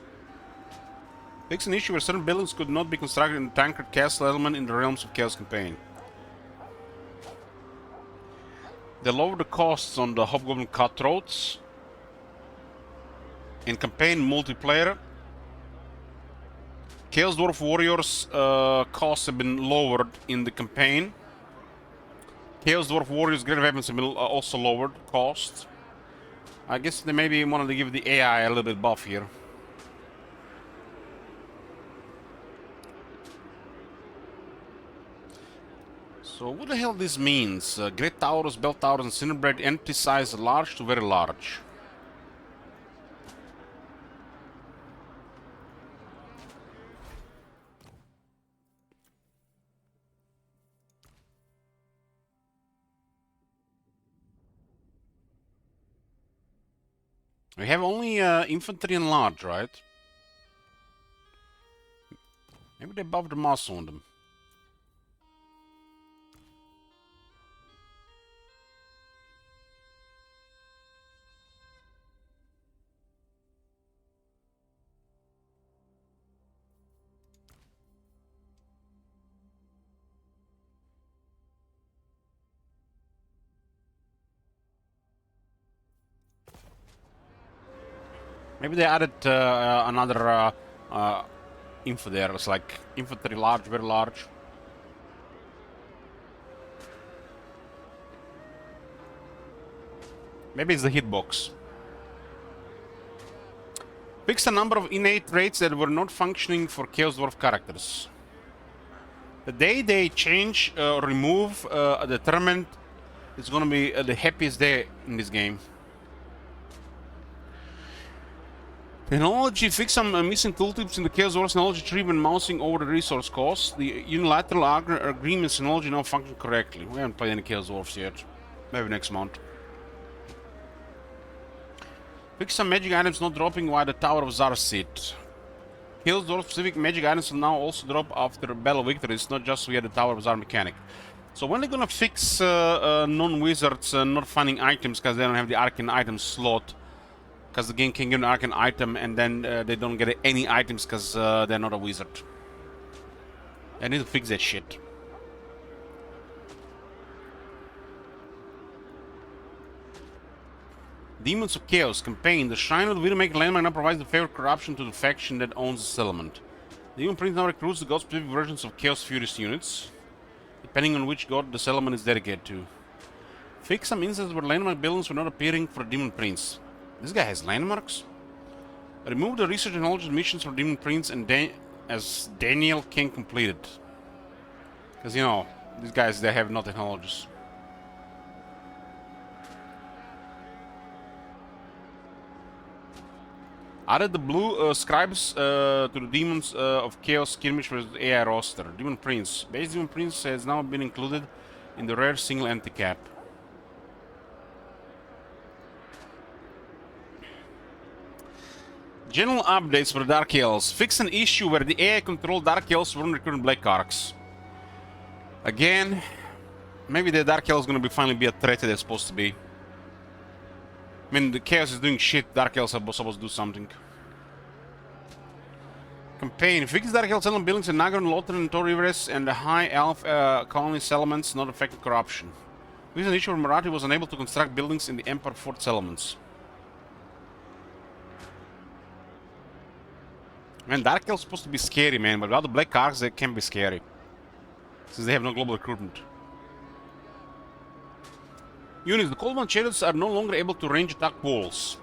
Fix an issue where certain buildings could not be constructed in the Tancred Castle element in the Realms of Chaos campaign. They lower the costs on the Hobgoblin Cutthroats. In campaign multiplayer, Chaos Dwarf Warriors costs have been lowered in the campaign. Chaos Dwarf Warriors great weapons have been also lowered cost. I guess they maybe wanted to give the AI a little bit buff here. So what the hell this means? Great Towers, Bell Towers, and Cinderbread entity size large to very large. We have only infantry and large, right? Maybe they buffed the mass on them. Maybe they added another info there. It's like infantry large, very large. Maybe it's the hitbox. Fix a number of innate traits that were not functioning for Chaos Dwarf characters. The day they change or remove a determinant is gonna be the happiest day in this game. Technology, fix some missing tooltips in the Chaos Dwarf technology tree when mousing over the resource cost. The unilateral agreements technology now function correctly. We haven't played any Chaos Dwarfs yet. Maybe next month. Fix some magic items not dropping while the Tower of Zar sit. Chaos Dwarf specific magic items will now also drop after Battle Victories, not just via the Tower of Zar mechanic. So when they're gonna fix non-wizards not finding items because they don't have the arcane item slot, because the game can give an arcane item and then they don't get any items because they're not a wizard. I need to fix that shit. Demons of Chaos campaign. The Shrine of the Widowmaker landmark now provides the favorite corruption to the faction that owns the settlement. The Demon Prince now recruits the god-specific versions of Chaos Furious units, depending on which god the settlement is dedicated to. Fix some instances where landmark buildings were not appearing for Demon Prince. This guy has landmarks? Remove the research and knowledge missions for Demon Prince and as Daniel King completed. Because, you know, these guys, they have no technologies. Added the blue scribes to the Demons of Chaos skirmish with the AI roster. Demon Prince. Base Demon Prince has now been included in the rare single anti-cap. General updates for Dark Elves. Fix an issue where the AI-controlled Dark Elves weren't recruiting Black Arcs. Again, maybe the Dark Elves is gonna finally be a threat that they're supposed to be. I mean, the Chaos is doing shit, Dark Elves are supposed to do something. Campaign. Fix Dark Elf settlement buildings in Nagron, Lothar, and Toriveres, and the High Elf colony settlements not affecting corruption. This is an issue where Marathi was unable to construct buildings in the Empire Fort settlements. Man, Dark Elf's supposed to be scary, man, but without the Black Arcs, they can be scary. Since they have no global recruitment. Units, the Cold One Chariots are no longer able to range attack walls.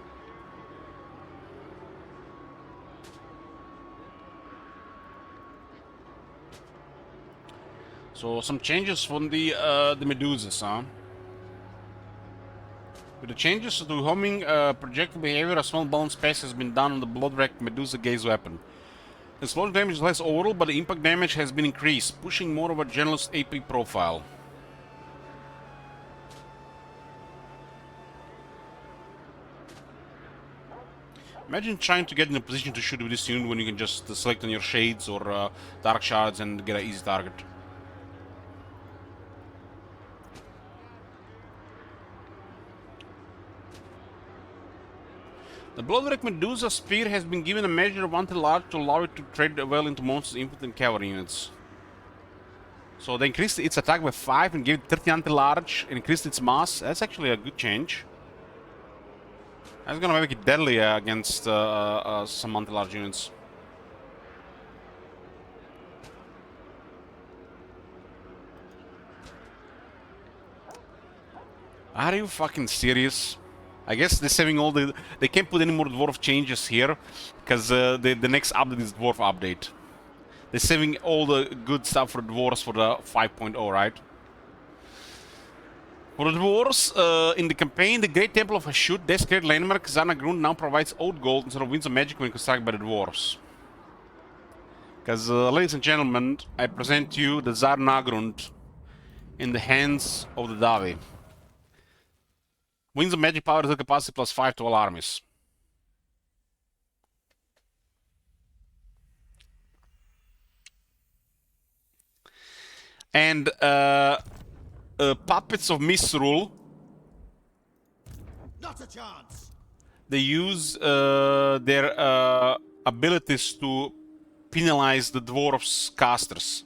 So some changes from the Medusas, huh? With the changes to homing projectile behavior, a small balance pass has been done on the Bloodwreck Medusa gaze weapon. Explosion damage is less overall, but the impact damage has been increased, pushing more of a generalist AP profile. Imagine trying to get in a position to shoot with this unit when you can just select on your shades or dark shards and get an easy target. The Bloodwreck Medusa Spear has been given a measure of anti-large to allow it to trade well into monsters, input, and cavalry units. So they increased its attack by 5 and gave it 30 anti-large and increased its mass. That's actually a good change. That's gonna make it deadly against some anti-large units. Are you fucking serious? I guess they're saving all the... They can't put any more dwarf changes here, because the next update is dwarf update. They're saving all the good stuff for dwarves for the 5.0, right? For the dwarves, in the campaign, the Great Temple of Hashut, desecrated landmark Zanagrund now provides old gold instead of winds of magic when constructed by the dwarves. Because, ladies and gentlemen, I present you the Zar Nagrund in the hands of the Davi. Winds of magic power is the capacity plus 5 to all armies. And puppets of Misrule. Not a chance. They use their abilities to penalize the dwarves' casters.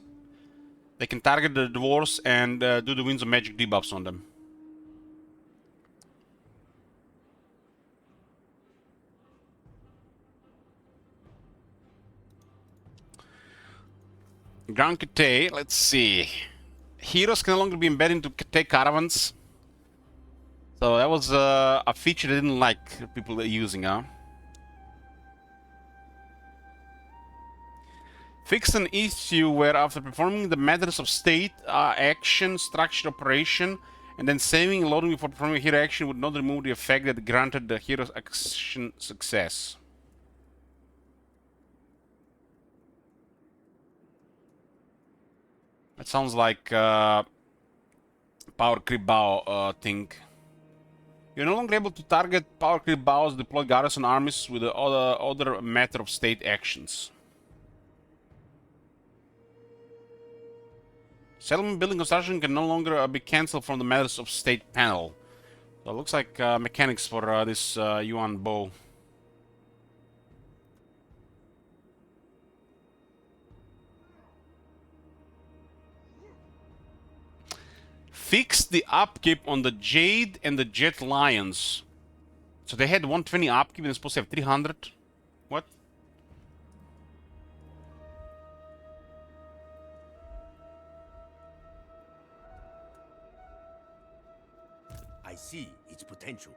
They can target the dwarves and do the winds of magic debuffs on them. Grand Kate, let's see. Heroes can no longer be embedded into Kate caravans. So that was a feature they didn't like people using, huh? Fix an issue where after performing the matters of state action, structured operation, and then saving and loading before performing a hero action would not remove the effect that granted the hero's action success. That sounds like power creep bow thing. You're no longer able to target power creep bows deployed garrison armies with the other matter of state actions. Settlement building construction can no longer be cancelled from the matters of state panel. So it looks like mechanics for this Yuan bow. Fix the upkeep on the Jade and the Jet Lions. So they had 120 upkeep and they're supposed to have 300. What? see its potential.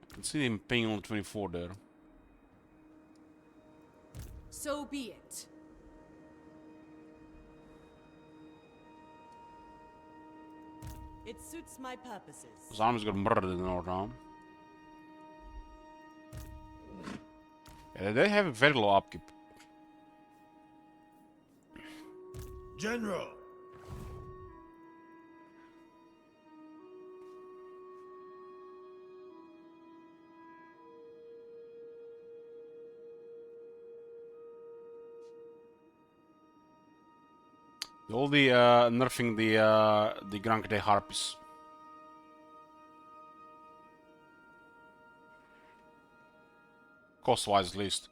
I can see him paying only 24 there. So be it. It suits my purposes. His army's got murdered in Nordheim. Yeah, they have a very low upkeep. General. All the nerfing the Grankete Harpies. Cost-wise, at least.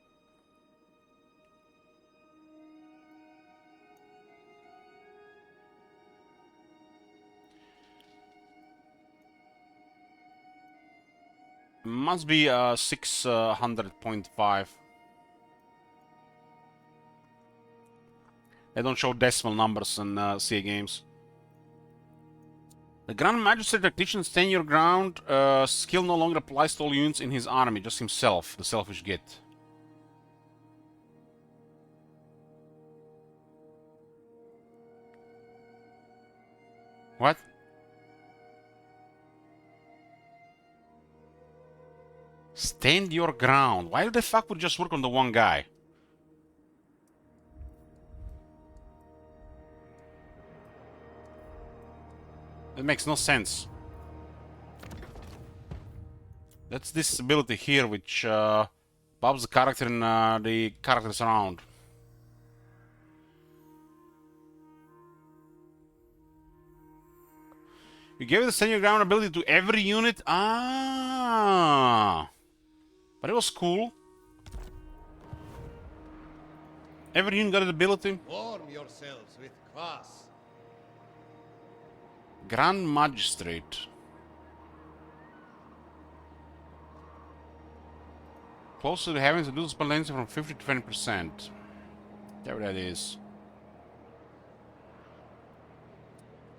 Must be 600.5. They don't show decimal numbers in CA games. The Grand Magistrate Tactician stand your ground. Skill no longer applies to all units in his army, just himself, the selfish git. What? Stand your ground. Why the fuck would just work on the one guy? It makes no sense. That's this ability here, which buffs the character and the characters around. You gave the stand your ground ability to every unit. Ah, but it was cool. Every unit got an ability. Warm yourselves with kvass. Grand Magistrate. Close to the heavens, reduce spell latency from 50 to 20%. There that is.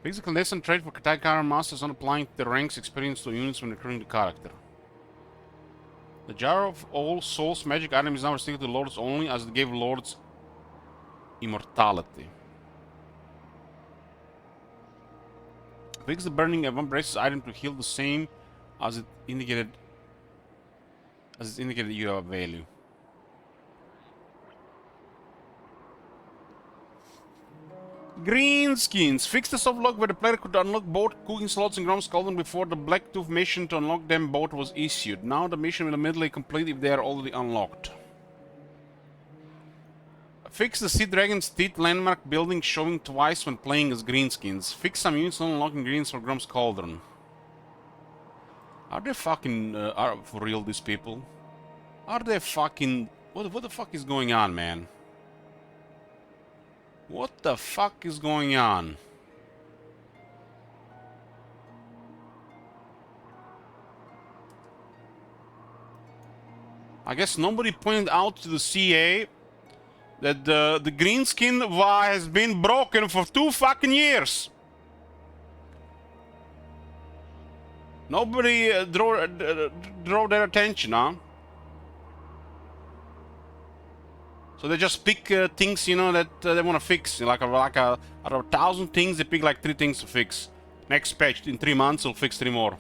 Fix the clandestine trait for Katakara Masters on applying the ranks experience to units when recruiting the character. The Jar of All Souls magic item is now restricted to Lords only, as it gave Lords immortality. Fix the burning event braces item to heal the same as it indicated you have value. Greenskins. Fix the soft lock where the player could unlock both cooking slots in Grom's Cauldron before the Blacktooth mission to unlock them both was issued. Now the mission will immediately complete if they are already unlocked. Fix the Sea Dragon's Teeth landmark building showing twice when playing as Greenskins. Fix some units not unlocking greens for Grom's Cauldron. Are they fucking are for real, these people? Are they fucking... What the fuck is going on, man? What the fuck is going on? I guess nobody pointed out to the CA that the greenskin has been broken for 2 fucking years. Nobody draw their attention, huh? So they just pick things, you know, that they want to fix. Out of 1,000 things, they pick like 3 things to fix. Next patch, in 3 months, they'll fix 3 more.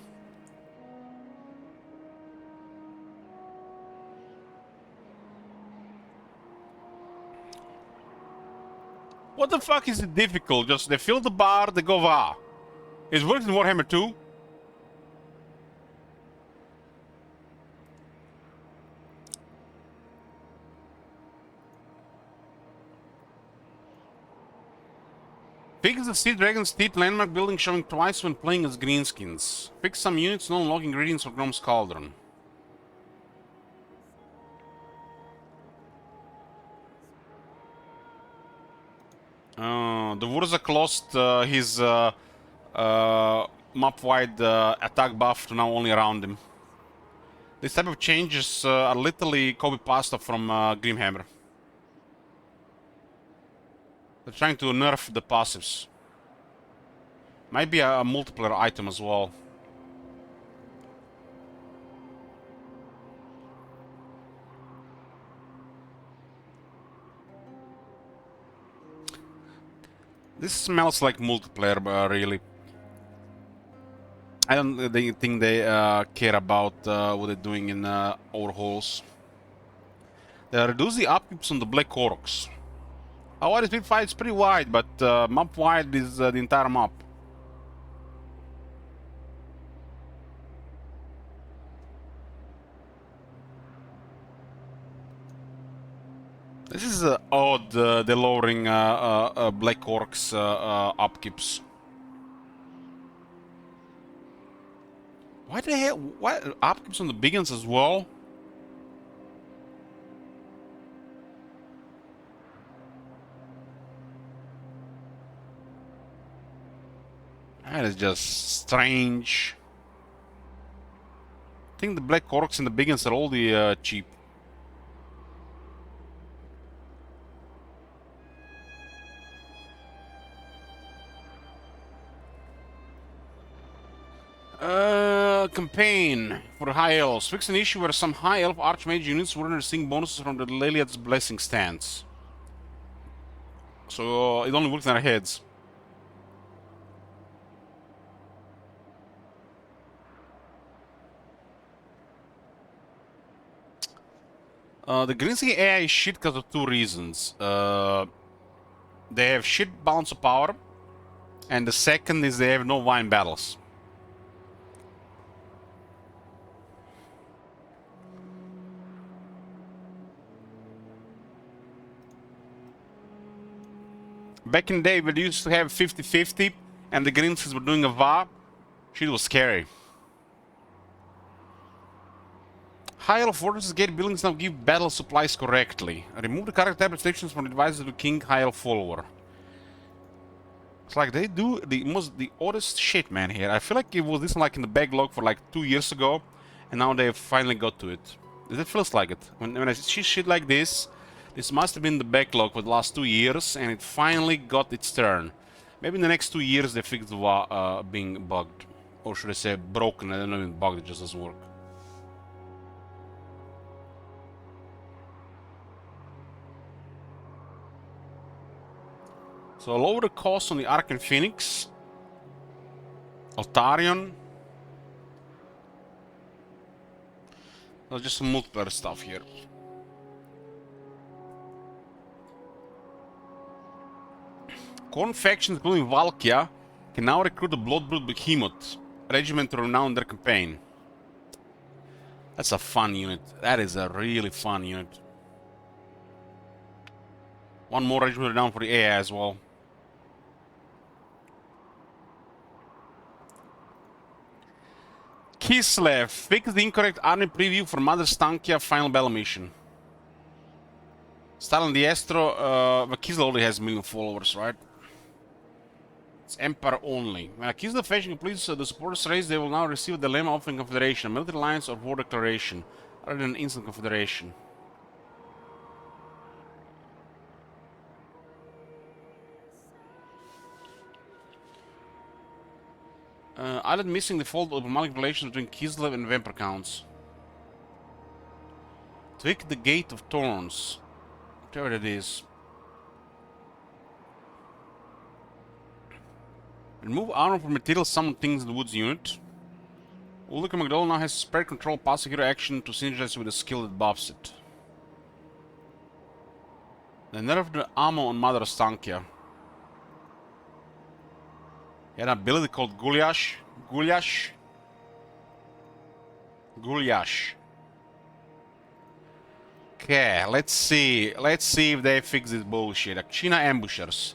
What the fuck is it difficult? Just they fill the bar, they go va. It's worked in Warhammer 2. Fix the Sea Dragon's Teeth landmark building showing twice when playing as Greenskins. Fix some units not unlock ingredients for Grom's Cauldron. The Wurzak lost his map-wide attack buff to now only around him. This type of changes are literally copy pasta from Grimhammer. They're trying to nerf the passives. Might be a multiplayer item as well. This smells like multiplayer, really. I don't think they care about what they're doing in overhauls. They reduce the upkeeps on the Black Orcs. How wide is Big Fight? It's pretty wide, but map wide is the entire map. This is odd, the lowering Black Orcs upkeeps. Why the hell? Why upkeeps on the big ones as well? That is just strange. I think the Black Orcs and the big ones are all the cheap. Campaign for High Elves. Fix an issue where some High Elf Archmage units weren't receiving bonuses from the Leliad's Blessing stance. So it only works in our heads. The Grinsky AI is shit because of two reasons. They have shit balance of power, and the second is they have no Vine battles. Back in the day, we used to have 50-50, and the Grinskies were doing a VA. Shit was scary. High Elf Fortresses Gate buildings now give battle supplies correctly. Remove the character tab restrictions from advisor to King High Elf follower. It's like they do the oddest shit, man, here. I feel like it was this like in the backlog for like 2 years ago, and now they finally got to it. It feels like it. When I see shit like this must have been the backlog for the last 2 years, and it finally got its turn. Maybe in the next 2 years they fix the being bugged. Or should I say broken? I don't know, even bugged, it just doesn't work. So lower the cost on the Arcane Phoenix. Altarion. There's just some multiplayer stuff here. Khorne factions, including Valkia, can now recruit the Bloodbrood Behemoth regiment to renown their campaign. That's a fun unit. That is a really fun unit. One more regiment renowned for the AI as well. Kislev, fix the incorrect army preview for Mother Stankia final battle mission. Stalin Diestro, but Kislev only has 1 million followers, right? It's Empire only. When a Kislev faction completes the supporters race, they will now receive a dilemma offering confederation, a military alliance or war declaration, rather than instant confederation. Island missing the fault of diplomatic relations between Kislev and Vampire counts. Tweak the Gate of Thorns. Whatever it is. Remove armor for material summon things in the woods unit. Ulrika McDowell now has spread control passive hero action to synergize with a skill that buffs it. They nerfed the ammo on Mother Stankia. He had an ability called Gulyash. Gulyash. Okay, let's see. Let's see if they fix this bullshit. Akshina Ambushers.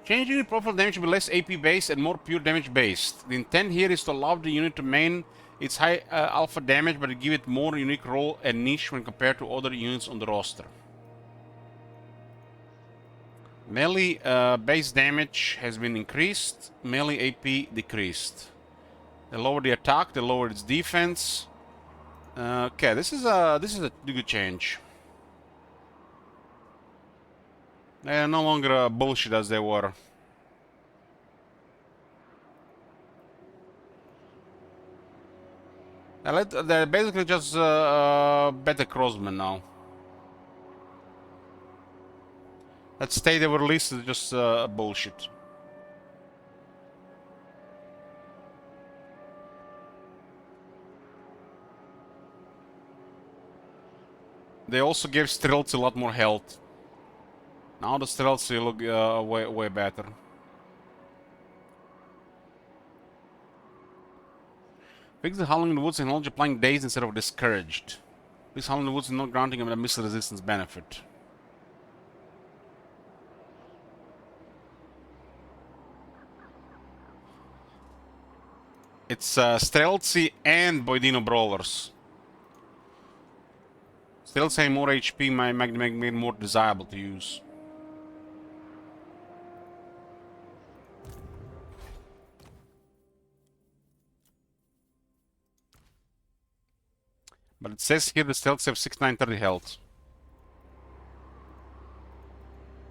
Change unit profile damage to be less AP based and more pure damage based. The intent here is to allow the unit to main its high alpha damage, but to give it more unique role and niche when compared to other units on the roster. Melee base damage has been increased, melee AP decreased. They lower the attack, they lower its defense. Okay, this is a good change. They are no longer bullshit as they were. They're basically just better crossmen now. That state they were released is just bullshit. They also gave Streltsy a lot more health. Now the Streltsy look way better. Fix the Howling in the Woods technology applying Dazed instead of Discouraged. This Howling in the Woods is not granting him a missile resistance benefit. It's Streltsy and Boydino Brawlers. Streltsy having more HP might make it more desirable to use. But it says here the Streltsy have 6930 health.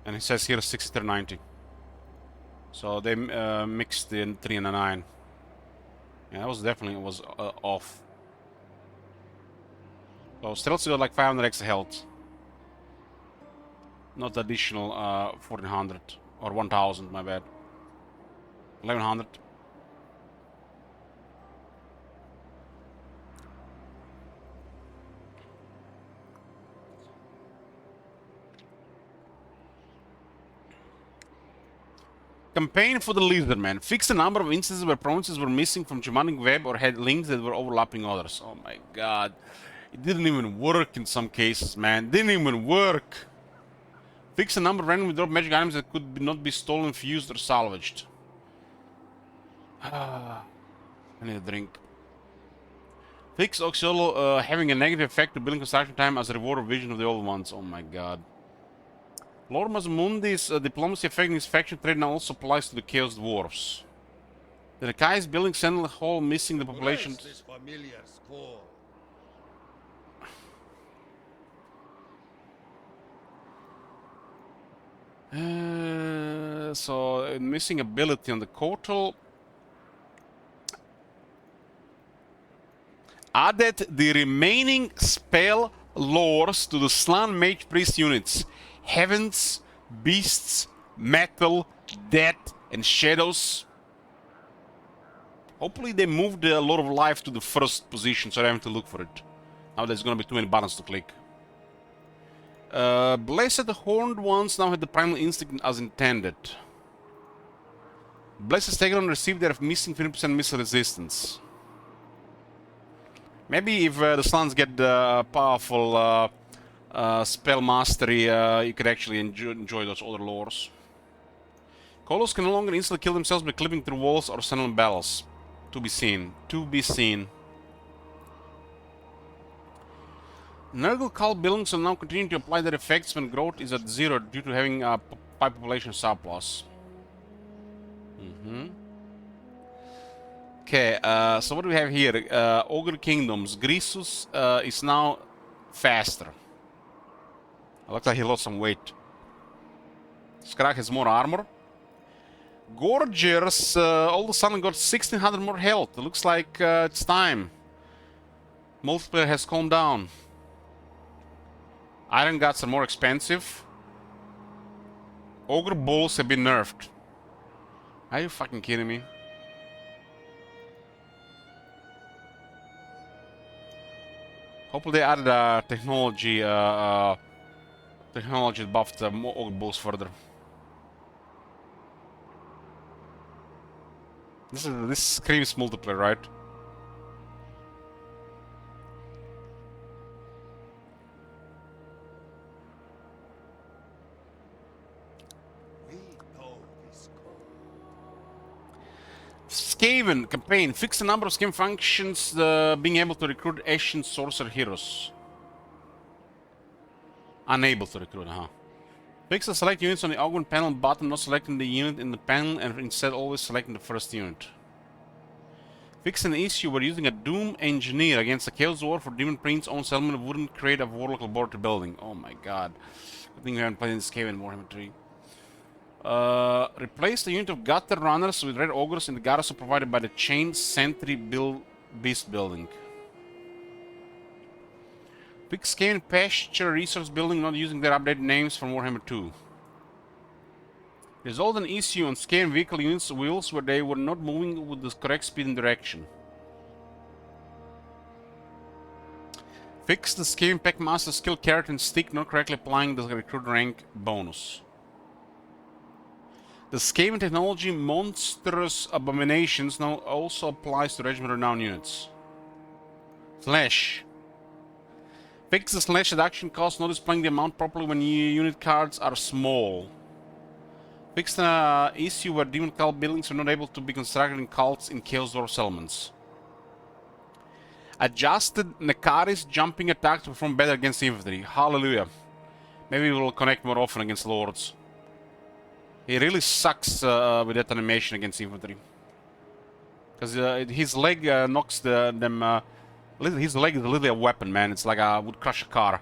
And it says here 6390. So they mixed the 3 and a 9. Yeah, that was definitely off. So Streltsy got like 500 extra health. Not additional 1400 or 1000, my bad. 1100. Campaign for the Lizardman. Fix the number of instances where provinces were missing from Germanic web or had links that were overlapping others. Oh my god. It didn't even work in some cases, man. Didn't even work. Fix the number of randomly dropped magic items that could not be stolen, fused, or salvaged. I need a drink. Fix Oxiolo having a negative effect to building construction time as a reward of vision of the old ones. Oh my god. Lord Mazmundi's diplomacy affecting his faction trade now also applies to the Chaos Dwarfs. The Rakai's building Sentinel Hall missing the population. This familiar score. So missing ability on the Kotal. Added the remaining spell lores to the Slann Mage Priest units. Heavens, Beasts, Metal, Death, and Shadows. Hopefully they moved a lot of life to the first position so I don't have to look for it. Now there's gonna be too many buttons to click. Blessed Horned Ones now had the Primal Instinct as intended. Blessed Stegon received their missing 50% missile resistance. Maybe if the Slans get powerful spell mastery, you could actually enjoy those other lores. Kolos can no longer instantly kill themselves by clipping through walls or sending bells. To be seen. To be seen. Nurgle Cult buildings will now continue to apply their effects when growth is at 0 due to having a population surplus. Okay, so what do we have here? Ogre Kingdoms. Grisus is now faster. It looks like he lost some weight. Skrak has more armor. Gorgers all of a sudden got 1600 more health. It looks like it's time. Multiplayer has calmed down. Iron Guts are more expensive. Ogre Bulls have been nerfed. Are you fucking kidding me? Hopefully they added technology technology that buffed Ogre Bulls further. This screams multiplayer, right? We know this code. Skaven campaign. Fix the number of Skaven functions being able to recruit Ashen Sorcerer heroes. Unable to recruit, Fix the select units on the Augment panel button, not selecting the unit in the panel and instead always selecting the first unit. Fix an issue where using a Doom Engineer against a Chaos Dwarf or Demon Prince's own settlement wouldn't create a Warlock laboratory building. Oh my god. I think we haven't played in this Skaven Warhammer 3. Replace the unit of Gutter Runners with Red Ogres in the garrison provided by the Chain Sentry Beast building. Fix Skaven Pasture Resource building not using their updated names from Warhammer 2. Resolved an issue on Skaven vehicle units' wheels where they were not moving with the correct speed and direction. Fix the Scavenging Packmaster skill carrot and stick not correctly applying the recruit rank bonus. The Scavenging technology Monstrous Abominations now also applies to Regiment Renown units. Slash. Fix the slash reduction cost not displaying the amount properly when unit cards are small. Fix the issue where demon cult buildings are not able to be constructed in cults in Chaos Dwarf settlements. Adjusted Nekaris jumping attack to perform better against infantry. Hallelujah. Maybe we will connect more often against lords. He really sucks with that animation against infantry. Because his leg knocks them... his leg is literally a weapon, man. It's like would crush a car.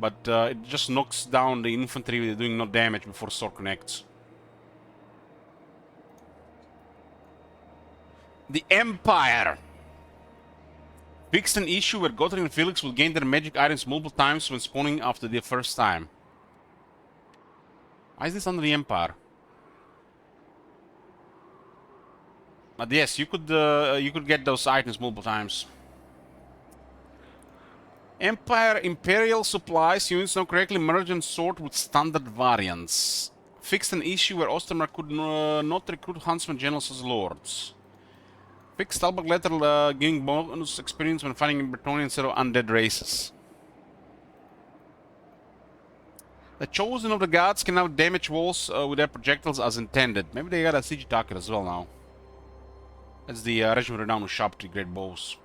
But it just knocks down the infantry doing no damage before sword connects. The Empire! Fixed an issue where Gothic and Felix will gain their magic items multiple times when spawning after the first time. Why is this under the Empire? But yes, you could get those items multiple times. Empire Imperial supplies units now correctly merge and sort with standard variants. Fixed an issue where Ostermark could not recruit Huntsman Generals as lords. Fixed Talbot letter giving bonus experience when fighting Bretonnian instead of undead races. The Chosen of the Gods can now damage walls with their projectiles as intended. Maybe they got a siege target as well now. That's the Regiment Renown who shop to great bows.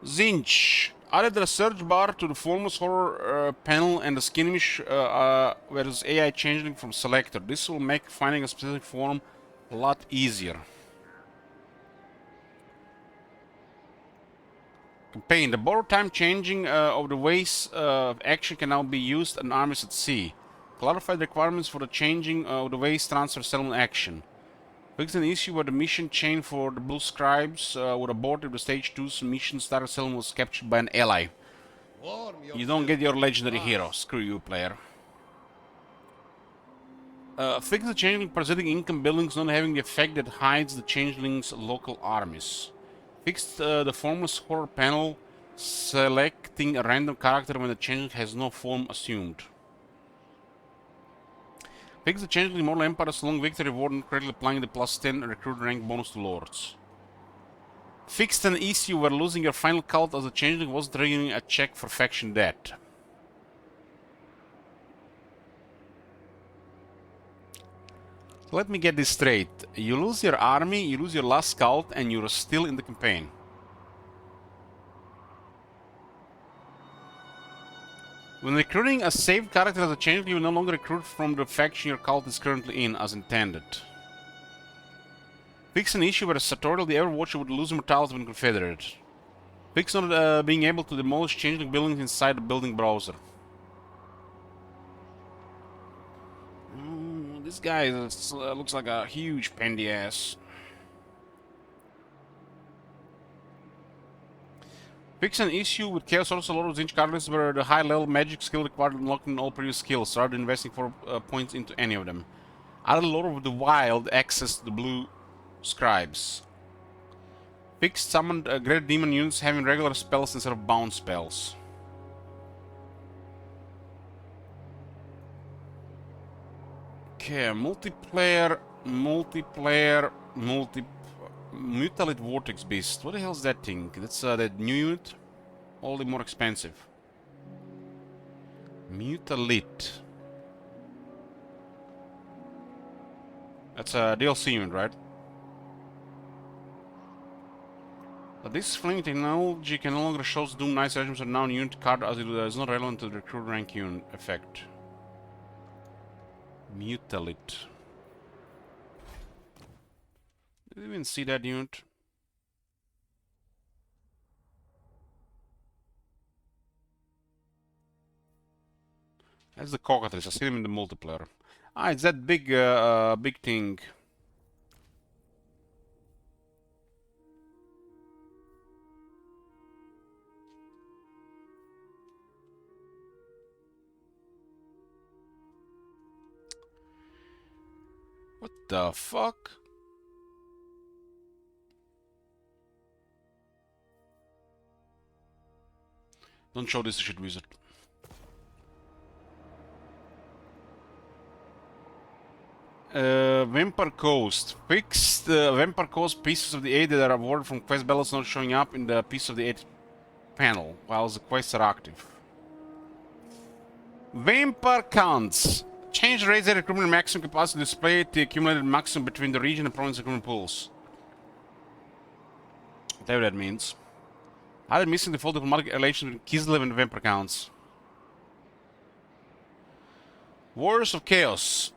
Zinch added the search bar to the Formless Horror panel and the Skirmish where there's AI changeling from selector. This will make finding a specific form a lot easier. Campaign. The borrowed time changing of the ways of action can now be used in armies at sea. Clarify the requirements for the changing of the ways transfer settlement action. Fix an issue where the mission chain for the Blue Scribes would abort if the Stage 2's mission starter settlement was captured by an ally. You don't get your legendary hero. Screw you, player. Fix the changeling parasitic income buildings not having the effect that hides the changeling's local armies. Fixed the Formless Horror panel, selecting a random character when the changeling has no form assumed. Fix the changeling Mortal Empire's long victory reward and correctly applying the +10 recruit rank bonus to lords. Fixed an issue where losing your final cult as a changeling was triggering a check for faction debt. Let me get this straight. You lose your army, you lose your last cult, and you're still in the campaign. When recruiting a saved character as a changeling, you will no longer recruit from the faction your cult is currently in, as intended. Fix an issue where a Sartorial the Everwatcher would lose immortality when confederate. Fix not being able to demolish changeling buildings inside the building browser. This guy looks like a huge pandy ass. Fix an issue with Chaos Order Lord of Zinch Cardinals where the high level magic skill required unlocking all previous skills rather than investing 4 points into any of them. Added Lord of the Wild access to the Blue Scribes. Fixed summoned Great Demon units having regular spells instead of bound spells. Okay, multiplayer, Mutalit Vortex Beast. What the hell is that thing? That's that new unit? Only more expensive. Mutalit. That's a DLC unit, right? But this flaming technology can no longer show Doom Knights Regiments are now unit card as it is not relevant to the recruit rank unit effect. Mutalit. Did you even see that unit? That's the cockatrice. I see him in the multiplayer. Ah, it's that big, big thing. What the fuck? Don't show this shit, wizard. Vampire Coast. Fix the Vampire Coast pieces of the 8 that are awarded from quest battles not showing up in the piece of the 8 panel, while the quests are active. Vampire counts. Change raise the recruitment maximum capacity to display the accumulated maximum between the region and province recruitment pools. Whatever that means. Either missing default diplomatic relations between Kislev and Vampire counts. Warriors of Chaos.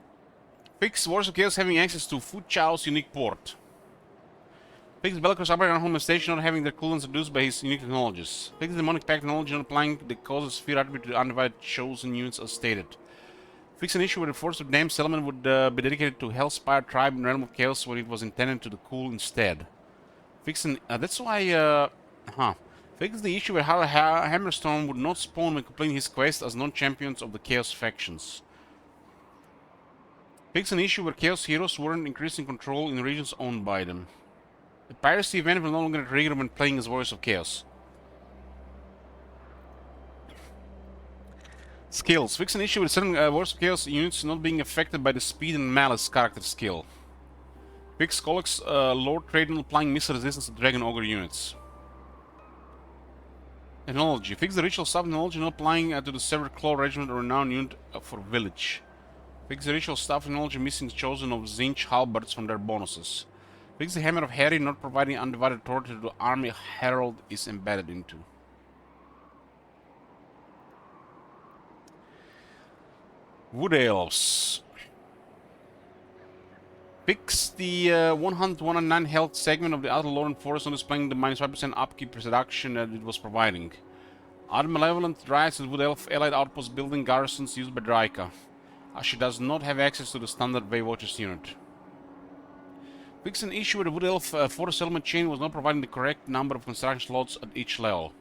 Fix Warriors of Chaos having access to Fu Chao's unique port. Fix Bellicose operating on home station not having their coolants reduced by his unique technologies. Fix Demonic Pact technology not applying the causes sphere attribute to undivided chosen units as stated. Fix an issue where the force of Damned Settlement would be dedicated to Hellspire tribe in Realm of Chaos when it was intended to the cool instead. Fix an that's why Fix the issue where Hammerstone would not spawn when completing his quest as non-champions of the Chaos factions. Fix an issue where Chaos heroes weren't increasing control in regions owned by them. The piracy event will no longer trigger when playing as Warriors of Chaos. Skills. Fix an issue with certain Warriors of Chaos units not being affected by the Speed and Malice character skill. Fix Collex Lord Trade not applying missile resistance to Dragon Ogre units. Technology. Fix the Ritual Staff technology not applying to the Severed Claw Regiment or Renowned unit for Village. Fix the Ritual Staff technology missing the chosen of Zinch halberds from their bonuses. Fix the Hammer of Harry not providing undivided authority to the army Herald is embedded into. Wood Elves. Fix the 109 health segment of the Outer Lorien Forest not displaying the -5% upkeep reduction that it was providing. Other malevolent Dryads and Wood Elf allied outpost building garrisons used by Draika, as she does not have access to the standard Waywatchers unit. Fix an issue where the Wood Elf forest settlement chain was not providing the correct number of construction slots at each level.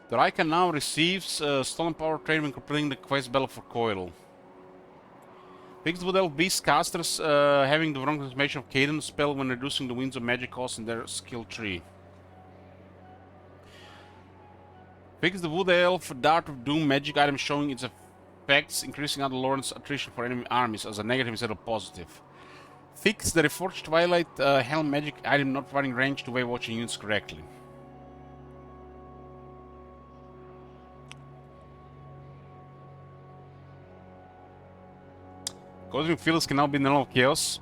Draika now receives stolen power trade when completing the quest battle for Coil. Fix the Wood Elf Beast casters having the wrong transformation of Cadence spell when reducing the Winds of Magic cost in their skill tree. Fix the Wood Elf Dart of Doom magic item showing its effects, increasing Outer Lorien's attrition for enemy armies as a negative instead of positive. Fix the Reforged Twilight Helm magic item not providing range to Waywatcher units correctly. Cosmic Fields can now be in the Realm of Chaos.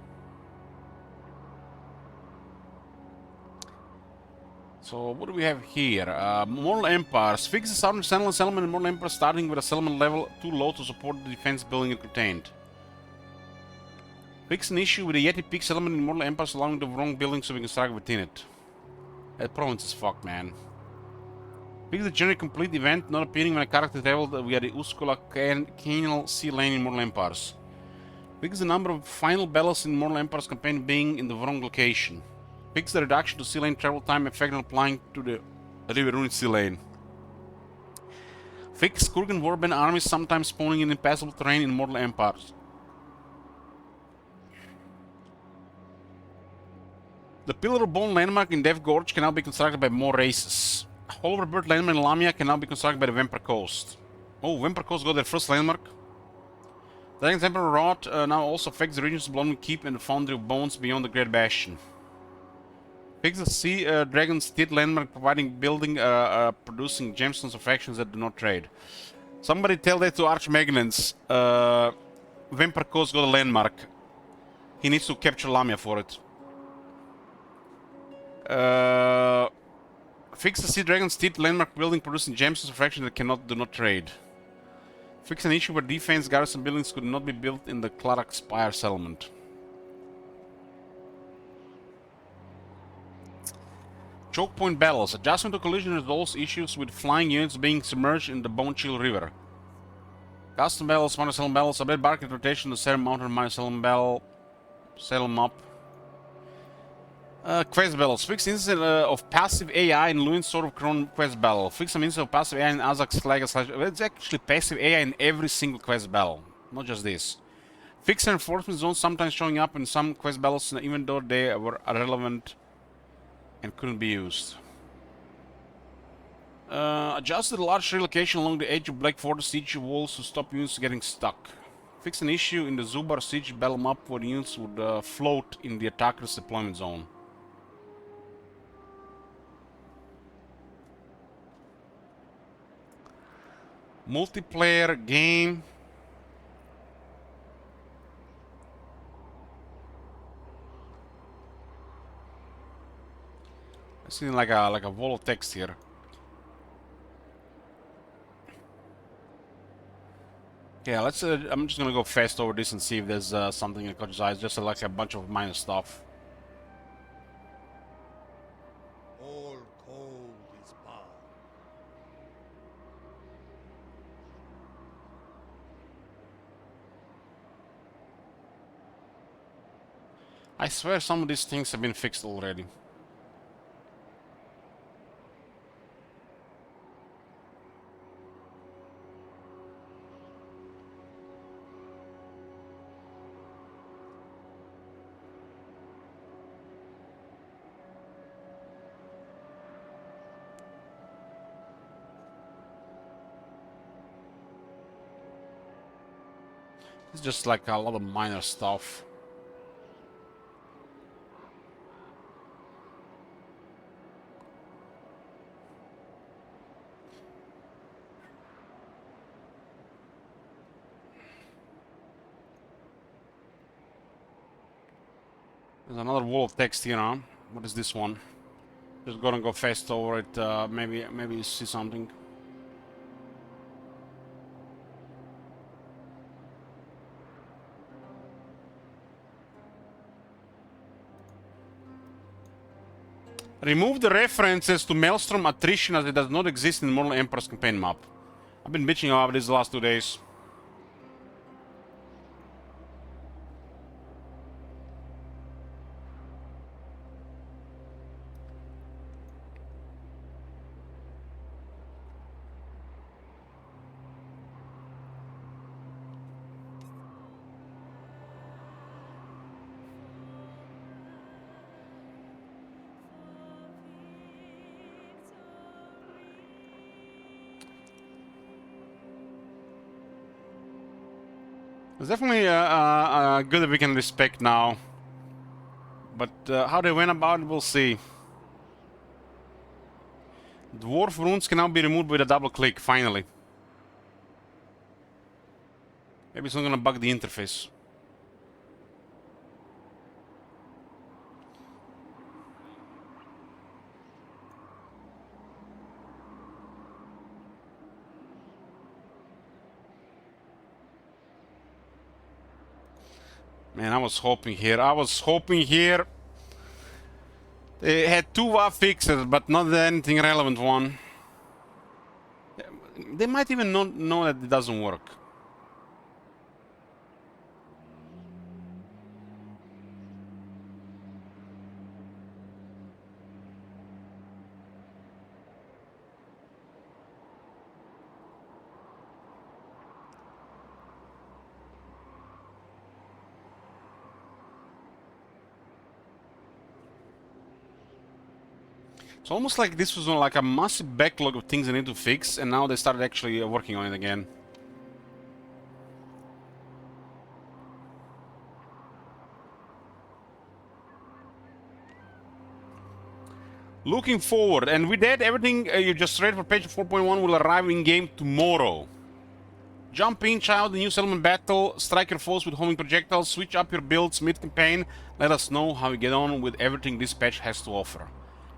So what do we have here? Mortal Empires. Fix the Southern Sentinel settlement in Mortal Empire starting with a settlement level too low to support the defense building it contained. Fix an issue with the Yeti Peak settlement in Mortal Empires allowing the wrong building so we can strike within it. That province is fucked, man. Fix the Generally Complete event not appearing when a character traveled via the Uskula Canal Sea Lane in Mortal Empires. Fix the number of final battles in Mortal Empires campaign being in the wrong location. Fix the reduction to sea lane travel time effect not applying to the Riverruned sea lane. Fix Kurgan Warband armies sometimes spawning in impassable terrain in Mortal Empires. The Pillar of Bone landmark in Death Gorge can now be constructed by more races. Oliver Bird landmark in Lamia can now be constructed by the Vampire Coast. Oh, Vampire Coast got their first landmark. Dragon's Emperor Rod now also affects the regions of Blood Keep and the Foundry of Bones beyond the Great Bastion. Fix the Sea Dragon's Teeth landmark providing building producing gemstones of factions that do not trade. Somebody tell that to Archmagnans. Vampire Coast got a landmark. He needs to capture Lamia for it. Fix the Sea Dragon's Teeth landmark building producing gemstones of factions that do not trade. Fix an issue where defense garrison buildings could not be built in the Clarak Spire settlement. Choke point battles. Adjustment to collision resolves issues with flying units being submerged in the Bone Chill River. Custom battles, minor settlement battles, a red bark rotation, the Sarah Mountain minor settlement battle. Settle them up. Quest battles. Fix instance of passive AI in Luin's Sword of Crown quest battle. Fix some instance of passive AI in Azak's Flag. It's actually passive AI in every single quest battle, not just this. Fix enforcement zones sometimes showing up in some quest battles even though they were irrelevant and couldn't be used. Adjusted a large relocation along the edge of Black Fortress siege walls to stop units getting stuck. Fix an issue in the Zubar siege battle map where units would float in the attacker's deployment zone. Multiplayer game. I see like a wall of text here. Yeah, let's. I'm just gonna go fast over this and see if there's something that catches eyes. Just like a bunch of minor stuff. All cold is bad. I swear some of these things have been fixed already. It's just like a lot of minor stuff. There's another wall of text here, huh? What is this one? Just gonna go fast over it. Maybe you see something. Remove the references to Maelstrom attrition as it does not exist in the Mortal Emperor's campaign map. I've been bitching about this the last 2 days. It's definitely good that we can respect now. But how they went about it, we'll see. Dwarf runes can now be removed with a double click, finally. Maybe it's not gonna bug the interface. Man, I was hoping here. They had 2 WoW fixes, but not anything relevant one. They might even not know that it doesn't work. It's almost like this was like a massive backlog of things they need to fix, and now they started actually working on it again. Looking forward, and with that, everything you just read for page 4.1 will arrive in game tomorrow. Jump in, try out the new settlement battle, strike your foes with homing projectiles, switch up your builds mid-campaign. Let us know how you get on with everything this patch has to offer.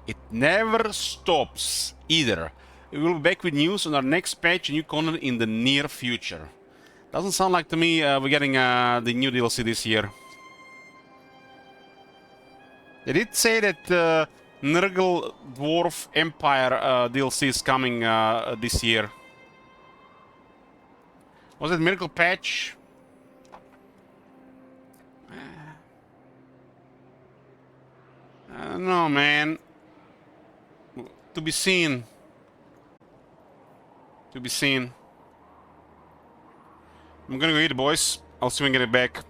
It never stops, either. We will be back with news on our next patch and new content in the near future. Doesn't sound like to me we're getting the new DLC this year. They did say that Nurgle Dwarf Empire DLC is coming this year. Was it Miracle Patch? I don't know, man. To be seen. To be seen. I'm gonna go eat, boys. I'll see you when I get it back.